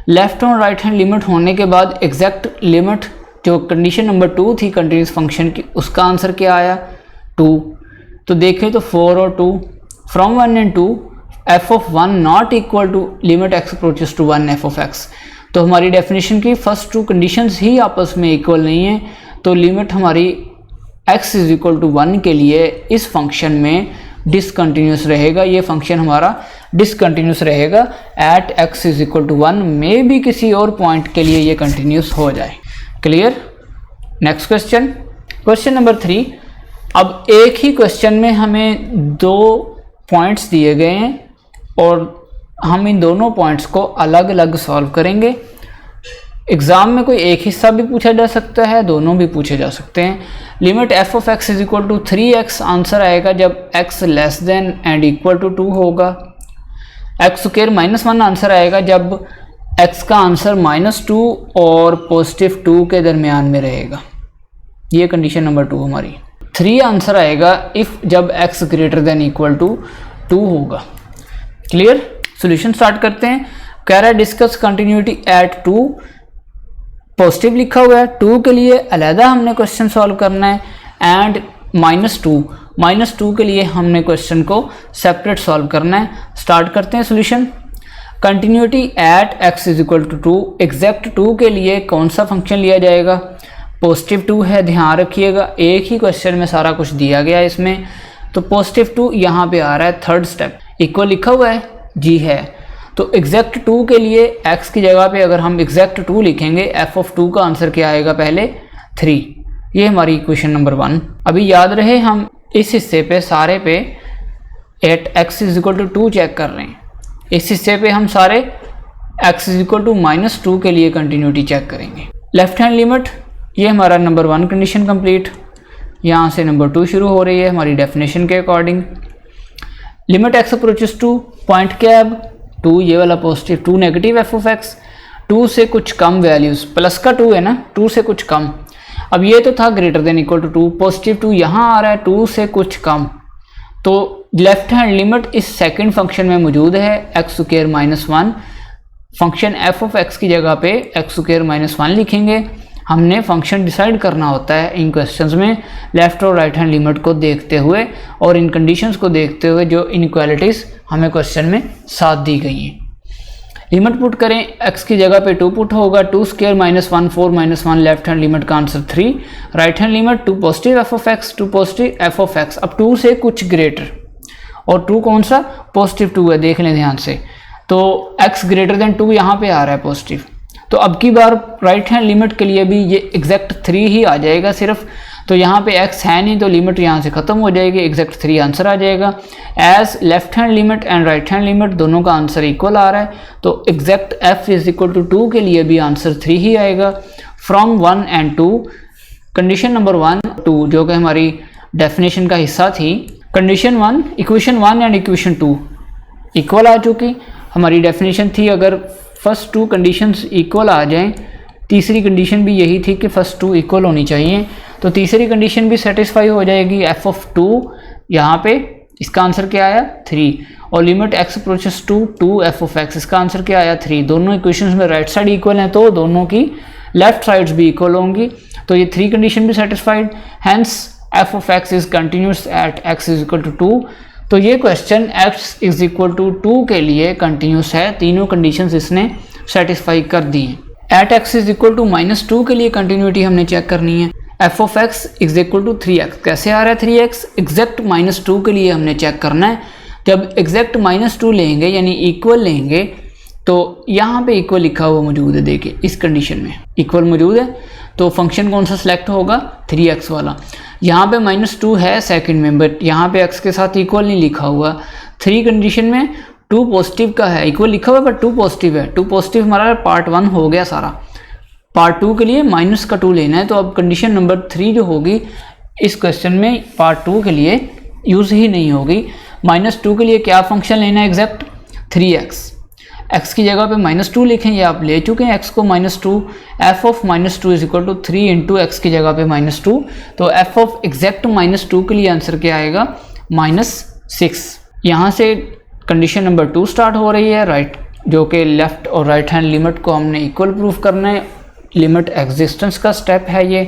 लेफ्ट और राइट हैंड लिमिट होने के बाद एग्जैक्ट लिमिट जो कंडीशन नंबर 2 थी कंटिन्यूस फंक्शन की, उसका आंसर क्या आया 2। तो देखें तो 4 और 2, from 1 and 2 F of 1 not equal to limit x approaches to 1 F of X. तो हमारी डेफिनेशन की फर्स्ट 2 कंडीशंस ही आपस में इक्वल नहीं है, तो लिमिट हमारी x इज इक्वल टू 1 के लिए इस फंक्शन में डिसकंटिन्यूस रहेगा। ये फंक्शन हमारा डिसकंटिन्यूस रहेगा at x is equal to 1 में भी किसी और पॉइंट के लिए ये कंटिन्यूस हो जाए। Clear. Next question, question number 3। अब एक ही क्वेश्चन में हमें 2 पॉइंट्स दिए गए हैं और हम इन दोनों पॉइंट्स को अलग अलग सॉल्व करेंगे। एग्ज़ाम में कोई एक हिस्सा भी पूछा जा सकता है, दोनों भी पूछे जा सकते हैं। Limit F of x is equal to 3x answer आएगा जब x less than and equal to 2 होगा। एक्स स्क्वायर माइनस 1 आंसर आएगा जब x का आंसर -2 और पॉजिटिव 2 के दरमियान में रहेगा। ये कंडीशन नंबर 2 हमारी। 3 आंसर आएगा इफ़ जब x greater than equal to 2 होगा। क्लियर। सॉल्यूशन स्टार्ट करते हैं। कह रहा है डिस्कस कंटिन्यूटी एट 2, पॉजिटिव लिखा हुआ है, 2 के लिए अलहदा हमने क्वेश्चन सॉल्व करना है एंड -2 के लिए हमने क्वेश्चन को सेपरेट सॉल्व करना है। स्टार्ट करते हैं solution. Continuity at x is equal to 2, exact 2 के लिए कौन सा फंक्शन लिया जाएगा पॉजिटिव 2 है, ध्यान रखिएगा एक ही क्वेश्चन में सारा कुछ दिया गया है इसमें। तो पॉजिटिव 2 यहाँ पे आ रहा है थर्ड स्टेप। इक्वल लिखा हुआ है जी है, तो एग्जैक्ट 2 के लिए x की जगह पे अगर हम एग्जैक्ट 2 लिखेंगे, f ऑफ 2 का आंसर क्या आएगा पहले 3। ये हमारी इक्वेशन नंबर 1। अभी याद रहे हम इस हिस्से पे सारे पे at x is equal to 2 check कर रहे हैं। इस हिस्से पे हम सारे x इज इक्वल टू -2 के लिए कंटिन्यूटी चेक करेंगे। लेफ्ट हैंड लिमिट, ये हमारा नंबर 1 कंडीशन कंप्लीट। यहाँ से नंबर 2 शुरू हो रही है हमारी डेफिनेशन के according. Limit x approaches to, point क्या है अब 2, ये वाला positive, 2 negative f of x, 2 से कुछ कम वैल्यूज, प्लस का 2 है ना, 2 से कुछ कम। अब ये तो था greater than equal to 2, positive 2 यहाँ आ रहा है 2 से कुछ कम। तो लेफ्ट हैंड लिमिट इस सेकंड फंक्शन में मौजूद है x square -1। Function f of x की जगह पे x स्क्वायर -1 लिखेंगे। हमने फंक्शन डिसाइड करना होता है इन क्वेश्चंस में लेफ्ट और राइट हैंड लिमिट को देखते हुए और इन कंडीशंस को देखते हुए जो इनइक्वालिटीज़ हमें क्वेश्चन में साथ दी गई हैं। लिमिट पुट करें, x की जगह पे 2 पुट होगा, 2 स्क्वायर -1 4 -1, लेफ्ट हैंड लिमिट का answer 3। Right hand limit 2 positive f of x, 2 positive f of x। अब 2 से कुछ ग्रेटर, और 2 कौन सा पॉजिटिव 2 है, देख लें ध्यान से। तो x ग्रेटर देन 2 यहाँ पे आ रहा है पॉजिटिव। तो अब की बार राइट हैंड लिमिट के लिए भी ये एग्जैक्ट 3 ही आ जाएगा सिर्फ। तो यहाँ पे x है नहीं तो लिमिट यहाँ से ख़त्म हो जाएगी, एग्जैक्ट 3 आंसर आ जाएगा। As left hand limit and right hand limit दोनों का आंसर इक्वल आ रहा है, तो exact f is equal to 2 के लिए भी आंसर 3 ही आएगा। फ्रॉम 1 एंड 2, कंडीशन नंबर 1 2 जो कि हमारी डेफिनेशन का हिस्सा थी। Condition 1, equation 1 and equation 2 equal आ चुकी। हमारी डेफिनेशन थी अगर फर्स्ट 2 कंडीशंस इक्वल आ जाएं, तीसरी कंडीशन भी यही थी कि फर्स्ट 2 इक्वल होनी चाहिए, तो तीसरी कंडीशन भी सेटिस्फाई हो जाएगी। f ऑफ 2 यहाँ पे इसका आंसर क्या आया 3, और limit x approaches to 2 f of x, इसका आंसर क्या आया 3। दोनों इक्वेशंस में राइट साइड इक्वल हैं तो दोनों की लेफ्ट साइड्स भी इक्वल होंगी, तो ये 3 कंडीशन भी satisfied. Hence f of x is continuous at x is equal to 2। तो ये question x is equal to 2 के लिए कंटिन्यूस है, तीनों कंडीशंस इसने सेटिस्फाई कर दी हैं। At x is equal to -2 के लिए कंटिन्यूटी हमने चेक करनी है। f of x is equal to 3x, कैसे आ रहा है 3x, एग्जैक्ट -2 के लिए हमने चेक करना है। जब एग्जैक्ट -2 लेंगे यानी इक्वल लेंगे तो यहाँ पे इक्वल लिखा हुआ मौजूद है, देखिए इस कंडीशन में इक्वल मौजूद है, तो फंक्शन कौन सा सिलेक्ट होगा 3x वाला। यहाँ पे -2 है सेकंड में, बट यहाँ पे x के साथ इक्वल नहीं लिखा हुआ। 3 कंडीशन में 2 पॉजिटिव का है, इक्वल लिखा हुआ बट 2 पॉजिटिव है। 2 पॉजिटिव हमारा पार्ट 1 हो गया सारा, पार्ट 2 के लिए माइनस का 2 लेना है। तो अब कंडीशन नंबर 3 जो होगी इस क्वेश्चन में पार्ट 2 के लिए यूज़ ही नहीं होगी। -2 के लिए क्या फंक्शन लेना है एग्जैक्ट 3x, x की जगह पे -2 लिखें, ये आप ले चुके हैं x को -2। f of -2 is equal to 3 into x की जगह पे -2, तो f ऑफ एग्जैक्ट -2 के लिए आंसर क्या आएगा -6। यहाँ से कंडीशन नंबर 2 स्टार्ट हो रही है, राइट, जो कि लेफ्ट और राइट हैंड लिमिट को हमने इक्वल प्रूफ करना है। लिमिट एग्जिस्टेंस का स्टेप है ये।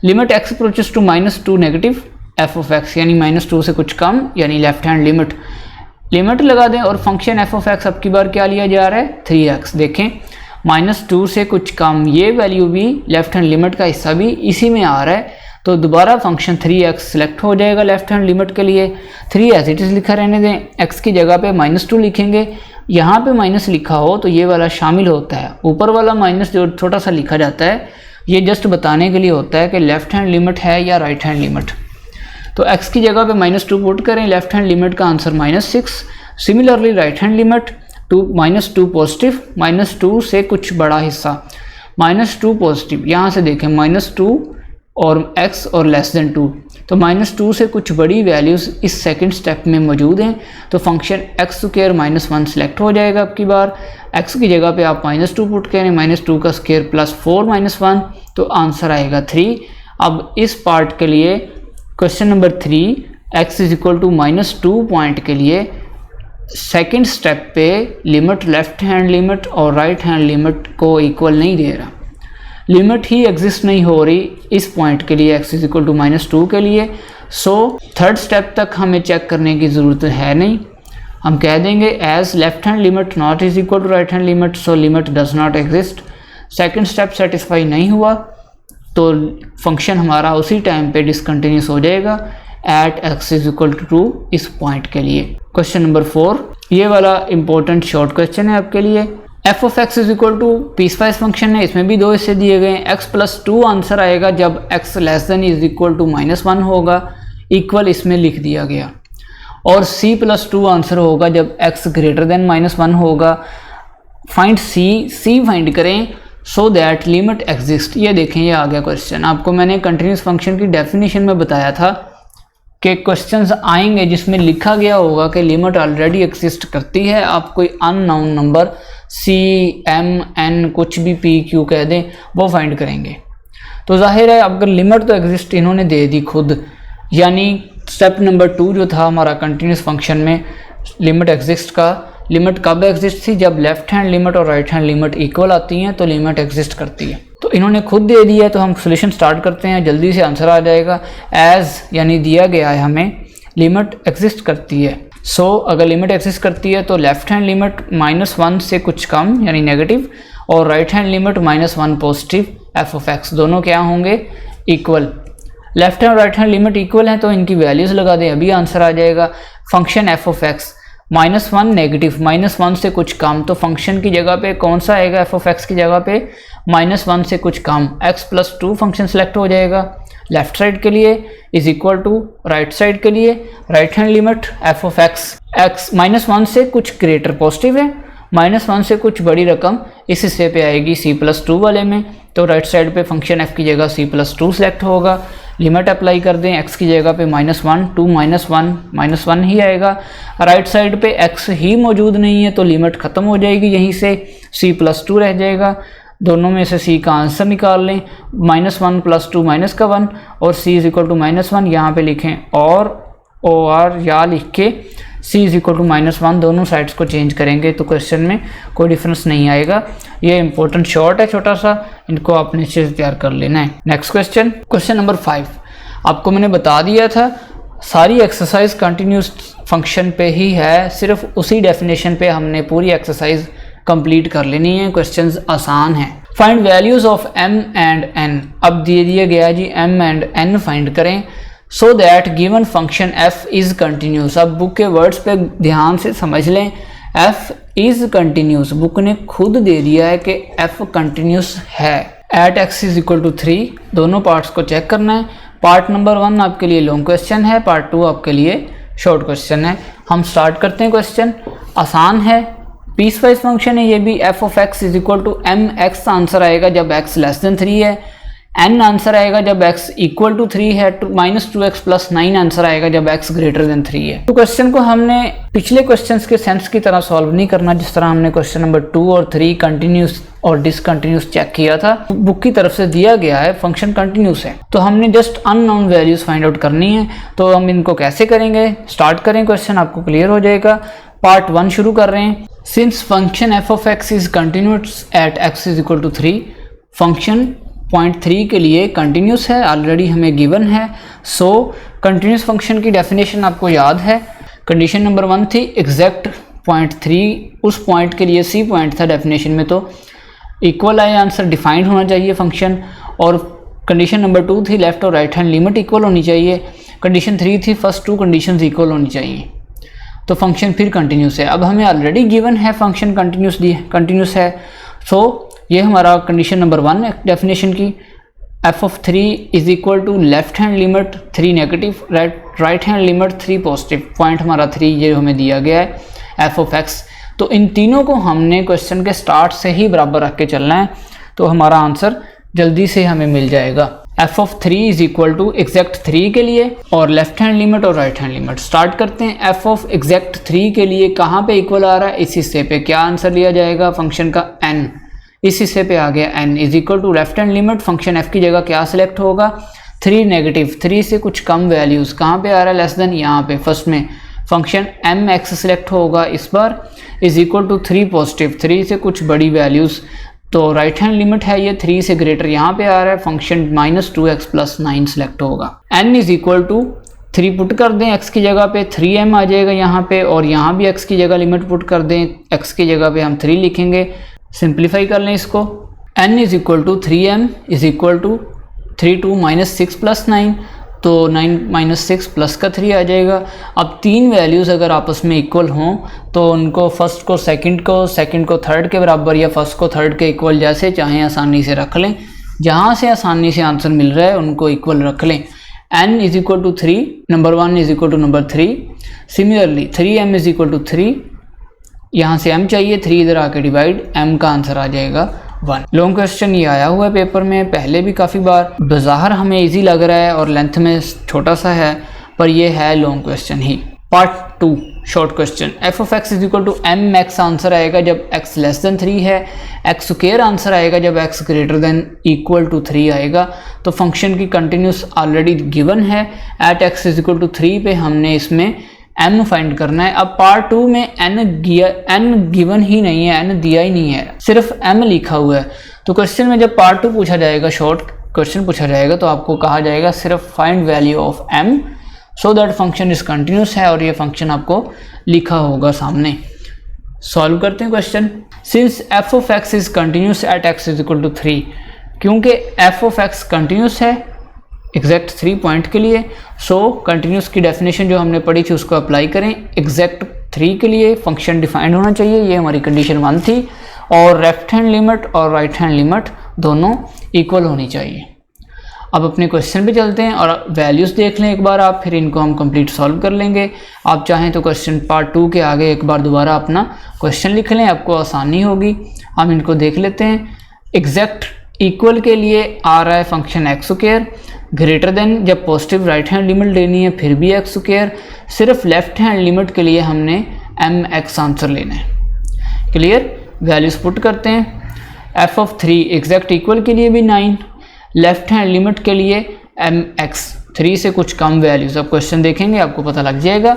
Limit x approaches to -2 negative f of x, यानी -2 से कुछ कम, यानी लेफ्ट हैंड लिमिट। लिमिट लगा दें और फंक्शन f ऑफ x अब की बार क्या लिया जा रहा है 3x। देखें -2 से कुछ कम, ये वैल्यू भी लेफ्ट हैंड लिमिट का हिस्सा भी इसी में आ रहा है, तो दोबारा फंक्शन 3x सिलेक्ट हो जाएगा लेफ्ट हैंड लिमिट के लिए। 3 एज इट इज़ लिखा रहने दें, x की जगह पे -2 लिखेंगे। यहाँ पे माइनस लिखा हो तो ये वाला शामिल होता है, ऊपर वाला माइनस जो छोटा सा लिखा जाता है ये जस्ट बताने के लिए होता है कि लेफ्ट हैंड लिमिट है या राइट हैंड लिमिट। तो x की जगह पे -2 पुट करें, लेफ्ट हैंड लिमिट का answer -6। Similarly right hand limit -2 positive, -2 से कुछ बड़ा हिस्सा, -2 पॉजिटिव, यहाँ से देखें -2 और x और लेस देन 2, तो -2 से कुछ बड़ी वैल्यूज़ इस सेकंड स्टेप में मौजूद हैं, तो फंक्शन x स्क्वायर -1 सेलेक्ट हो जाएगा। अब की बार x की जगह पे आप -2 पुट करें, -2 का स्क्वायर +4 -1, तो आंसर आएगा 3। अब इस पार्ट के लिए question number 3 x is equal to -2 point के लिए सेकंड स्टेप पे लिमिट लेफ्ट हैंड लिमिट और राइट हैंड लिमिट को इक्वल नहीं दे रहा, लिमिट ही एग्जिस्ट नहीं हो रही इस पॉइंट के लिए x इज इक्वल टू -2 के लिए। सो थर्ड स्टेप तक हमें चेक करने की ज़रूरत है नहीं, हम कह देंगे as left hand limit not is equal to right hand limit, so limit does not exist. Second step satisfy नहीं हुआ तो फंक्शन हमारा उसी टाइम पे डिसकंटिन्यूस हो जाएगा at x is equal to 2 इस पॉइंट के लिए। क्वेश्चन नंबर 4, ये वाला इंपॉर्टेंट शॉर्ट क्वेश्चन है आपके लिए। F of x is equal to piecewise function है, इसमें भी 2 हिस्से दिए गए हैं। x+2 आंसर आएगा जब x less than is equal to -1 होगा, इक्वल इसमें लिख दिया गया। और c+2 आंसर होगा जब x ग्रेटर देन -1 होगा। फाइंड c फाइंड करें सो दैट लिमिट एग्जिस्ट। ये देखें, ये आ गया क्वेश्चन। आपको मैंने कंटिन्यूस फंक्शन की डेफिनेशन में बताया था कि क्वेश्चंस आएंगे जिसमें लिखा गया होगा कि लिमिट ऑलरेडी एग्जिस्ट करती है। आप कोई unknown number c, m, n कुछ भी p, q कह दें, वो फाइंड करेंगे। तो जाहिर है अगर लिमिट तो एग्जिस्ट इन्होंने दे दी खुद, यानी स्टेप नंबर 2 जो था हमारा कंटिन्यूस फंक्शन में लिमिट एग्जिस्ट का, लिमिट कब एग्जिस्ट थी? जब लेफ्ट हैंड लिमिट और राइट हैंड लिमिट इक्वल आती हैं तो लिमिट एग्जिस्ट करती है। तो इन्होंने खुद दे दिया है, तो हम सोल्यूशन स्टार्ट करते हैं, जल्दी से आंसर आ जाएगा। एज यानी दिया गया है हमें लिमिट एग्जिस्ट करती है। सो अगर लिमिट एग्जिस्ट करती है तो लेफ्ट हैंड लिमिट -1 से कुछ कम यानी नेगेटिव और right hand limit -1 positive, F of x दोनों क्या होंगे? इक्वल। लेफ्ट हैंड और राइट हैंड लिमिट इक्वल हैं तो इनकी वैल्यूज़ लगा दें, अभी आंसर आ जाएगा। Function F of x -1 negative, -1 से कुछ कम, तो फंक्शन की जगह पे कौन सा आएगा? एफ ऑफ एक्स की जगह पे -1 से कुछ कम, x+2 फंक्शन सेलेक्ट हो जाएगा लेफ्ट साइड के लिए, is equal to right side के लिए। Right hand limit F of x -1 से कुछ ग्रेटर पॉजिटिव है, -1 से कुछ बड़ी रकम इस हिस्से पे आएगी c+2 वाले में, तो राइट साइड पे फंक्शन f की जगह c+2 सेलेक्ट होगा। लिमिट अप्लाई कर दें, x की जगह पे -1 टू -1 ही आएगा। राइट साइड पे x ही मौजूद नहीं है तो लिमिट ख़त्म हो जाएगी, यहीं से c+2 रह जाएगा। दोनों में से c का आंसर निकाल लें, -1 + 2 -1 और c इज इक्वल टू -1 यहाँ पे लिखें और या लिख के c इज इक्वल टू -1 दोनों साइड्स को चेंज करेंगे तो क्वेश्चन में कोई डिफरेंस नहीं आएगा। ये इंपॉर्टेंट शॉर्ट है छोटा सा, इनको आपने अच्छे से तैयार कर लेना है। Next question number 5। आपको मैंने बता दिया था सारी एक्सरसाइज कंटिन्यूस फंक्शन पे ही है, सिर्फ उसी डेफिनेशन पे हमने पूरी एक्सरसाइज कंप्लीट कर लेनी है। क्वेश्चंस आसान है। Find values of m and n। अब दे दिया गया जी m एंड n फाइंड करें so that given function f is continuous. अब बुक के वर्ड्स पे ध्यान से समझ लें, f इज कंटिन्यूस बुक ने खुद दे दिया है कि f कंटिन्यूस है। At x is equal to 3 दोनों पार्ट्स को चेक करना है। पार्ट नंबर 1 आपके लिए लॉन्ग क्वेश्चन है, पार्ट 2 आपके लिए शॉर्ट क्वेश्चन है। हम स्टार्ट करते हैं। क्वेश्चन आसान है, पीसवाइज फंक्शन है ये भी। F of x is equal to m x answer आएगा जब x लेस देन 3 है, n आंसर आएगा जब x इक्वल टू 3 है, -2x + 9 आंसर आएगा जब x ग्रेटर देन 3 है। तो क्वेश्चन को हमने पिछले क्वेश्चंस के सेंस की तरह सॉल्व नहीं करना, जिस तरह हमने क्वेश्चन नंबर 2 और 3 कंटिन्यूस और डिसकंटिन्यूस चेक किया था। बुक की तरफ से दिया गया है फंक्शन कंटिन्यूस है, तो हमने just unknown values find out करनी है। तो हम इनको कैसे करेंगे? स्टार्ट करें, क्वेश्चन आपको क्लियर हो जाएगा। पार्ट 1 शुरू कर रहे हैं। Since function F of x is continuous at x is equal to 3, function point 3 के लिए कंटिन्यूस है, ऑलरेडी हमें गिवन है। सो कंटिन्यूस फंक्शन की डेफिनेशन आपको याद है। कंडीशन नंबर 1 थी एग्जैक्ट पॉइंट 3, उस पॉइंट के लिए c पॉइंट था डेफिनेशन में, तो इक्वल आए आंसर, डिफाइंड होना चाहिए फंक्शन। और कंडीशन नंबर 2 थी लेफ्ट और राइट हैंड लिमिट इक्वल होनी चाहिए। कंडीशन 3 थी फर्स्ट 2 कंडीशंस इक्वल होनी चाहिए, तो फंक्शन फिर कंटिन्यूस है। अब हमें ऑलरेडी गिवन है फंक्शन कंटिन्यूस है। सो ये हमारा कंडीशन नंबर 1 है डेफिनेशन की। F of 3 is equal to left hand limit 3 negative, right hand limit 3 positive. Point हमारा 3 ये हमें दिया गया है एफ ऑफ एक्स। तो इन तीनों को हमने क्वेश्चन के स्टार्ट से ही बराबर रख के चलना है, तो हमारा आंसर जल्दी से हमें मिल जाएगा। F of 3 is equal to exact 3 के लिए और लेफ्ट हैंड लिमिट और राइट हैंड लिमिट। स्टार्ट करते हैं। एफ ऑफ एग्जैक्ट 3 के लिए कहाँ पे इक्वल आ रहा है? इस हिस्से पे। क्या आंसर लिया जाएगा? फंक्शन का n, इस हिस्से पे आ गया n is equal to left hand limit. Function f की जगह क्या सिलेक्ट होगा? 3 नेगेटिव, 3 से कुछ कम वैल्यूज कहाँ पे आ रहा है? लेस देन, यहाँ पे फर्स्ट में फंक्शन एम एक्स सिलेक्ट होगा इस बार, इज इक्वल टू 3 पॉजिटिव, 3 से कुछ बड़ी वैल्यूज, तो राइट हैंड लिमिट है ये 3 से ग्रेटर यहाँ पे आ रहा है, फंक्शन -2x + 9 सिलेक्ट होगा। n is equal to 3 put कर दें x की जगह पे, 3m आ जाएगा यहाँ पे, और यहाँ भी x की जगह लिमिट पुट कर दें, x की जगह पे हम 3 लिखेंगे। सिंप्लीफाई कर लें इसको। n is equal to 3m is equal to 3 2 -6 + 9, तो 9 माइनस 6 प्लस का 3 आ जाएगा। अब तीन वैल्यूज़ अगर आपस में इक्वल हों तो उनको फर्स्ट को सेकंड को थर्ड के बराबर या फर्स्ट को थर्ड के इक्वल जैसे चाहें आसानी से रख लें। जहाँ से आसानी से आंसर मिल रहा है उनको इक्वल रख लें। n is equal to 3, number 1 is equal to number 3। Similarly 3m is equal to 3, यहाँ से m चाहिए, 3 इधर आके डिवाइड, m का आंसर आ जाएगा 1। लॉन्ग क्वेश्चन ये आया हुआ है पेपर में पहले भी काफ़ी बार, बज़ाहिर हमें इजी लग रहा है और लेंथ में छोटा सा है, पर ये है लॉन्ग क्वेश्चन ही। Part 2 short question, f of x is equal to m x answer आएगा जब x लेस देन 3 है, एक्स स्क्वायर आंसर आएगा जब x greater than equal to 3 आएगा। तो फंक्शन की कंटिन्यूस ऑलरेडी गिवन है, at x is equal to 3 पे हमने इसमें m फाइंड करना है। अब पार्ट 2 में n गिवन ही नहीं है, n दिया ही नहीं है, सिर्फ m लिखा हुआ है। तो क्वेश्चन में जब पार्ट 2 पूछा जाएगा, शॉर्ट क्वेश्चन पूछा जाएगा, तो आपको कहा जाएगा सिर्फ find value of m so that function is continuous है, और ये फंक्शन आपको लिखा होगा सामने। सॉल्व करते हैं question. Since f of x is continuous at x is equal to 3, क्योंकि f ऑफ x कंटिन्यूस है एग्जैक्ट 3 पॉइंट के लिए, सो कंटिन्यूस की डेफिनेशन जो हमने पढ़ी थी उसको अप्लाई करें। एग्जैक्ट 3 के लिए फंक्शन डिफाइंड होना चाहिए, ये हमारी कंडीशन 1 थी, और लेफ्ट हैंड लिमिट और राइट हैंड लिमिट दोनों इक्वल होनी चाहिए। अब अपने क्वेश्चन पे चलते हैं और वैल्यूज़ देख लें एक बार आप, फिर इनको हम कंप्लीट सॉल्व कर लेंगे। आप चाहें तो क्वेश्चन पार्ट 2 के आगे एक बार दोबारा अपना क्वेश्चन लिख लें, आपको आसानी होगी। हम इनको देख लेते हैं। एग्जैक्ट इक्वल के लिए आ रहा है function x square, greater than जब पॉजिटिव राइट हैंड लिमिट लेनी है फिर भी एक्स स्क्वायर, सिर्फ लेफ्ट हैंड लिमिट के लिए हमने एम एक्स आंसर लेना है। क्लियर, वैल्यूज पुट करते हैं। एफ ऑफ 3 एग्जैक्ट इक्वल के लिए भी 9, लेफ्ट हैंड लिमिट के लिए एम एक्स 3 से कुछ कम वैल्यूज। अब क्वेश्चन देखेंगे आपको पता लग जाएगा।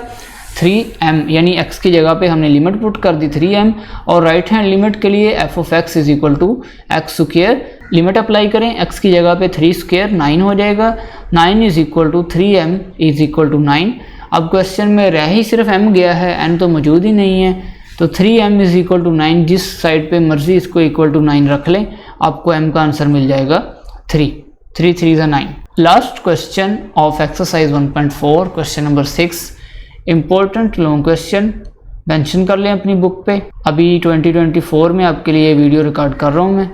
3m यानी x की जगह पे हमने लिमिट पुट कर दी 3m, और राइट हैंड लिमिट के लिए f of x is equal to x square, limit apply करें, x की जगह पे 3 स्क्वायर 9 हो जाएगा, 9 is equal to 3m is equal to 9। अब क्वेश्चन में रह ही सिर्फ m गया है, n तो मौजूद ही नहीं है, तो 3m इज इक्वल टू 9, जिस साइड पे मर्जी इसको इक्वल टू 9 रख लें, आपको m का आंसर मिल जाएगा 3 3 is 9। Last question of exercise 1.4 question number 6, important long question mention कर लें अपनी बुक पे। अभी 2024 में आपके लिए वीडियो रिकॉर्ड कर रहा हूँ मैं,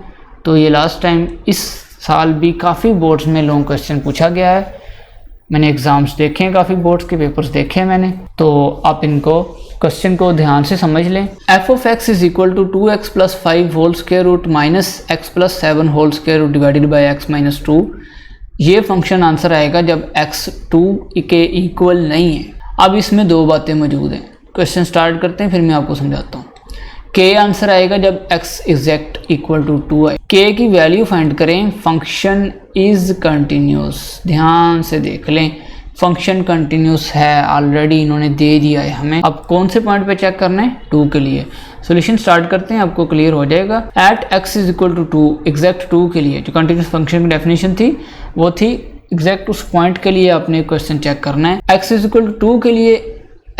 तो ये लास्ट टाइम, इस साल भी काफ़ी बोर्ड्स में लॉन्ग क्वेश्चन पूछा गया है, मैंने एग्ज़ाम्स देखे हैं, काफ़ी बोर्ड्स के पेपर्स देखे हैं मैंने, तो आप इनको क्वेश्चन को ध्यान से समझ लें। F of x is equal to 2x plus 5 whole square root minus x plus 7 whole square root divided by x minus 2। ये फंक्शन आंसर आएगा जब x 2 के इक्वल नहीं है। अब इसमें दो बातें मौजूद हैं, क्वेश्चन स्टार्ट करते हैं फिर मैं आपको समझाता हूँ। k आंसर आएगा जब x एग्जैक्ट इक्वल टू 2 है। k की वैल्यू फाइंड करें, फंक्शन इज कंटिन्यूस, ध्यान से देख लें, फंक्शन कंटिन्यूस है, ऑलरेडी इन्होंने दे दिया है हमें। अब कौन से पॉइंट पे चेक करना है, 2 के लिए। सॉल्यूशन स्टार्ट करते हैं, आपको क्लियर हो जाएगा। At x is equal to 2 exact 2 के लिए जो कंटिन्यूस फंक्शन की डेफिनेशन थी वो थी एग्जैक्ट उस पॉइंट के लिए आपने क्वेश्चन चेक करना है। x इज इक्वल टू 2 के लिए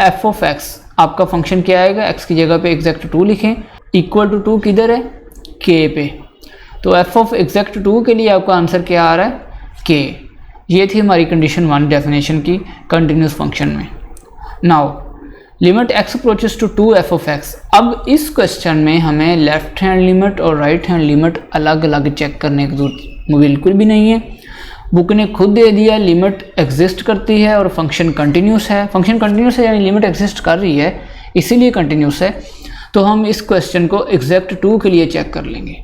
f ऑफ x आपका फंक्शन क्या आएगा, x की जगह पे एग्जैक्ट 2 लिखें, इक्वल टू 2 किधर है, k पे, तो f ऑफ एग्जैक्ट 2 के लिए आपका आंसर क्या आ रहा है, k। ये थी हमारी कंडीशन 1 डेफिनेशन की कंटिन्यूस फंक्शन में। Now limit x approaches to 2f of x। अब इस क्वेश्चन में हमें लेफ्ट हैंड लिमिट और राइट हैंड लिमिट अलग अलग चेक करने की जरूरत बिल्कुल भी नहीं है, बुक ने खुद दे दिया लिमिट एग्जिस्ट करती है और फंक्शन कंटिन्यूस है। फंक्शन कंटिन्यूस है यानी लिमिट एग्जिस्ट कर रही है, इसीलिए कंटिन्यूस है। तो हम इस क्वेश्चन को एग्जैक्ट 2 के लिए चेक कर लेंगे।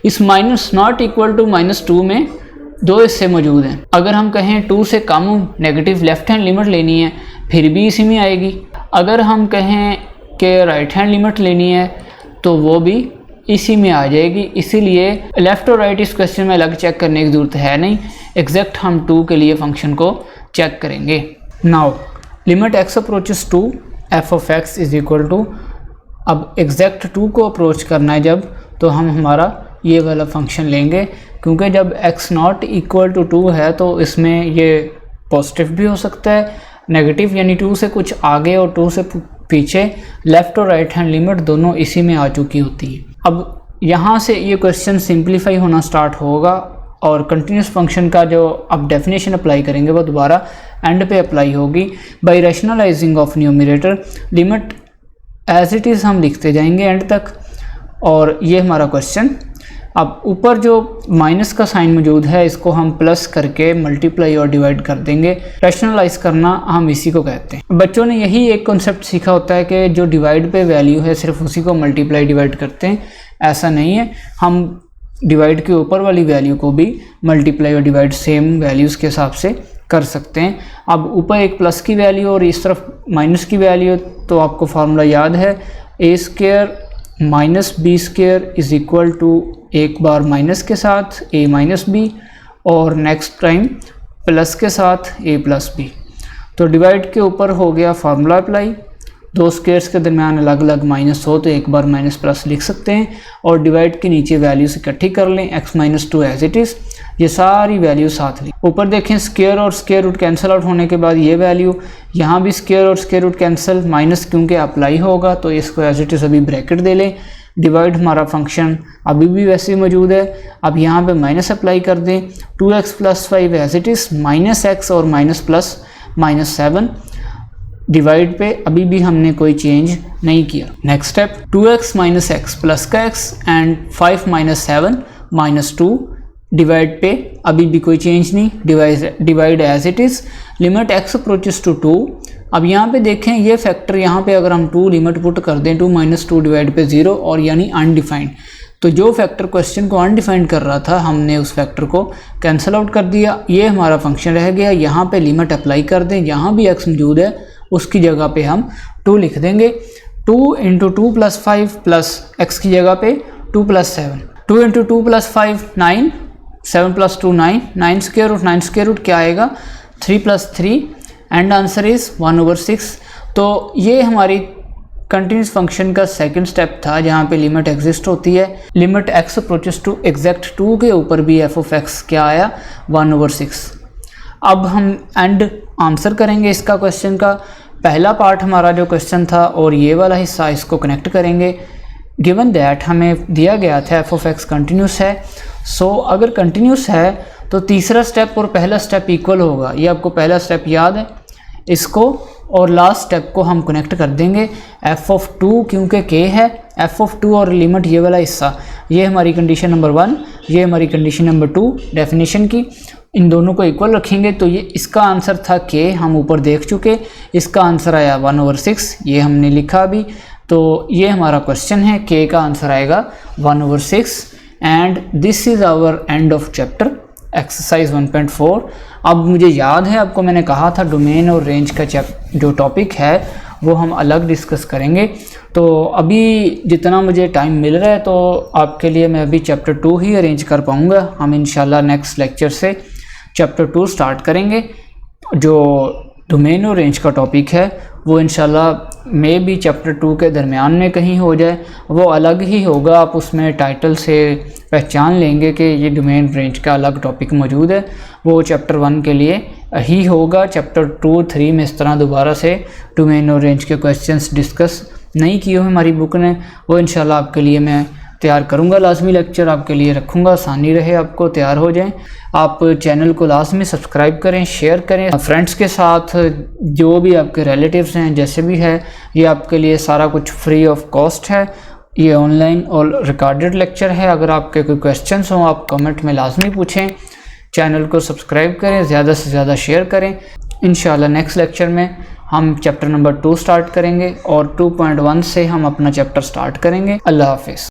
इस माइनस नॉट इक्वल टू -2 में दो हिस्से मौजूद हैं। अगर हम कहें 2 से कम नेगेटिव लेफ्ट हैंड लिमिट लेनी है फिर भी इसी में आएगी, अगर हम कहें कि राइट हैंड लिमिट लेनी है तो वो भी इसी में आ जाएगी, इसीलिए लेफ़्ट और राइट इस क्वेश्चन में अलग चेक करने की ज़रूरत है नहीं, एग्जैक्ट हम 2 के लिए फंक्शन को चेक करेंगे। Now limit x approaches to f of x is equal to, अब एग्जैक्ट 2 को अप्रोच करना है जब, तो हम हमारा ये वाला फंक्शन लेंगे, क्योंकि जब x नॉट इक्वल टू 2 है तो इसमें ये पॉजिटिव भी हो सकता है, नेगेटिव यानी 2 से कुछ आगे और 2 से पीछे, लेफ़्ट और राइट हैंड लिमिट दोनों इसी में आ चुकी होती है। अब यहाँ से ये क्वेश्चन सिंप्लीफाई होना स्टार्ट होगा और कंटिन्यूस फंक्शन का जो अब डेफिनेशन अप्लाई करेंगे वो दोबारा एंड पे अप्लाई होगी। By rationalising of numerator limit as it is हम लिखते जाएंगे एंड तक। और ये हमारा क्वेश्चन। अब ऊपर जो माइनस का साइन मौजूद है इसको हम प्लस करके मल्टीप्लाई और डिवाइड कर देंगे। रैशनलाइज करना हम इसी को कहते हैं। बच्चों ने यही एक कॉन्सेप्ट सीखा होता है कि जो डिवाइड पे वैल्यू है सिर्फ उसी को मल्टीप्लाई डिवाइड करते हैं, ऐसा नहीं है। हम डिवाइड के ऊपर वाली वैल्यू को भी मल्टीप्लाई और डिवाइड सेम वैल्यूज़ के हिसाब से कर सकते हैं। अब ऊपर एक प्लस की वैल्यू और इस तरफ माइनस की वैल्यू, तो आपको फार्मूला याद है, a square minus b square is equal to एक बार माइनस के साथ ए माइनस बी और नेक्स्ट टाइम प्लस के साथ ए प्लस बी। तो डिवाइड के ऊपर हो गया फार्मूला अप्लाई। दो स्क्वायर्स के दरमियान अलग अलग माइनस हो तो एक बार माइनस प्लस लिख सकते हैं और डिवाइड के नीचे वैल्यूज इकट्ठी कर लें, x minus 2 as it is, ये सारी वैल्यू साथ ली। ऊपर देखें स्क्वायर और स्क्वायर रूट कैंसिल आउट होने के बाद ये वैल्यू, यहाँ भी स्क्वायर और स्क्वायर रूट कैंसिल, माइनस क्योंकि अप्लाई होगा तो इसको एज इट इज़ अभी ब्रैकेट दे लें। डिवाइड हमारा फंक्शन अभी भी वैसे ही मौजूद है। अब यहाँ पे माइनस अप्लाई कर दें, 2x plus 5 as it is, minus x और माइनस प्लस माइनस 7। डिवाइड पे अभी भी हमने कोई चेंज नहीं किया। Next step, 2x minus x plus का x and 5 minus 7 minus 2। Divide पे अभी भी कोई चेंज नहीं, divide as it is. Limit x approaches to 2। अब यहाँ पे देखें ये फैक्टर, यहाँ पे अगर हम 2 लिमिट पुट कर दें, 2 माइनस 2 डिवाइड पे 0 और यानी अनडिफाइंड, तो जो फैक्टर क्वेश्चन को अनडिफाइंड कर रहा था हमने उस फैक्टर को कैंसिल आउट कर दिया। ये हमारा फंक्शन रह गया। यहाँ पे लिमिट अप्लाई कर दें, यहाँ भी x मौजूद है उसकी जगह पे हम 2 लिख देंगे। 2 इंटू 2 प्लस 5 प्लस x की जगह पे 2 plus 7, 2 into 2 plus 5 9, 7 plus 2 9, 9 square root, 9 square root क्या आएगा 3 प्लस 3 एंड आंसर इज़ 1/6। तो ये हमारी कंटिन्यूस फंक्शन का सेकंड स्टेप था जहाँ पे लिमिट एग्जिस्ट होती है। Limit x approaches to exact 2 के ऊपर भी f ऑफ x क्या आया 1/6। अब हम एंड आंसर करेंगे इसका क्वेश्चन का। पहला पार्ट हमारा जो क्वेश्चन था और ये वाला हिस्सा इसको कनेक्ट करेंगे। गिवन दैट हमें दिया गया था f ऑफ x कंटिन्यूस है। सो अगर कंटिन्यूस है तो तीसरा स्टेप और पहला स्टेप इक्वल होगा। ये आपको पहला स्टेप याद है, इसको और लास्ट स्टेप को हम कनेक्ट कर देंगे। f ऑफ 2 क्योंकि k है, f ऑफ 2 और लिमिट ये वाला हिस्सा, ये हमारी कंडीशन नंबर 1, ये हमारी कंडीशन नंबर 2 डेफिनेशन की। इन दोनों को इक्वल रखेंगे तो ये इसका आंसर था k, हम ऊपर देख चुके। इसका आंसर आया 1/6, ये हमने लिखा अभी। तो ये हमारा क्वेश्चन है, k का आंसर आएगा 1/6। And this is our end of chapter exercise 1.4। अब मुझे याद है आपको मैंने कहा था डोमेन और रेंज का जो टॉपिक है वो हम अलग डिस्कस करेंगे। तो अभी जितना मुझे टाइम मिल रहा है तो आपके लिए मैं अभी चैप्टर 2 ही अरेंज कर पाऊँगा। हम इंशाल्लाह नेक्स्ट लेक्चर से चैप्टर 2 स्टार्ट करेंगे। जो डोमेन और रेंज का टॉपिक है वो इंशाल्लाह मे भी चैप्टर 2 के दरमियान में कहीं हो जाए, वो अलग ही होगा। आप उसमें टाइटल से पहचान लेंगे कि ये डोमेन रेंज का अलग टॉपिक मौजूद है, वो चैप्टर 1 के लिए ही होगा। चैप्टर 2, 3 में इस तरह दोबारा से डोमेन और रेंज के क्वेश्चंस डिस्कस नहीं किए हुए हमारी बुक ने, वो इंशाल्लाह आपके लिए मैं तैयार करूँगा। लाजमी लेक्चर आपके लिए रखूँगा, आसानी रहे आपको, तैयार हो जाएं। आप चैनल को लाजमी सब्सक्राइब करें, शेयर करें फ्रेंड्स के साथ, जो भी आपके रिलेटिव्स हैं, जैसे भी है। ये आपके लिए सारा कुछ फ्री ऑफ कॉस्ट है। ये ऑनलाइन और रिकॉर्डेड लेक्चर है। अगर आपके कोई क्वेश्चंस हों आप कमेंट में लाजमी पूछें। चैनल को सब्सक्राइब करें, ज़्यादा से ज़्यादा शेयर करें। इंशाल्लाह नेक्स्ट लेक्चर में हम चैप्टर नंबर 2 स्टार्ट करेंगे और 2.1 से हम अपना चैप्टर स्टार्ट करेंगे। अल्लाह हाफिज़।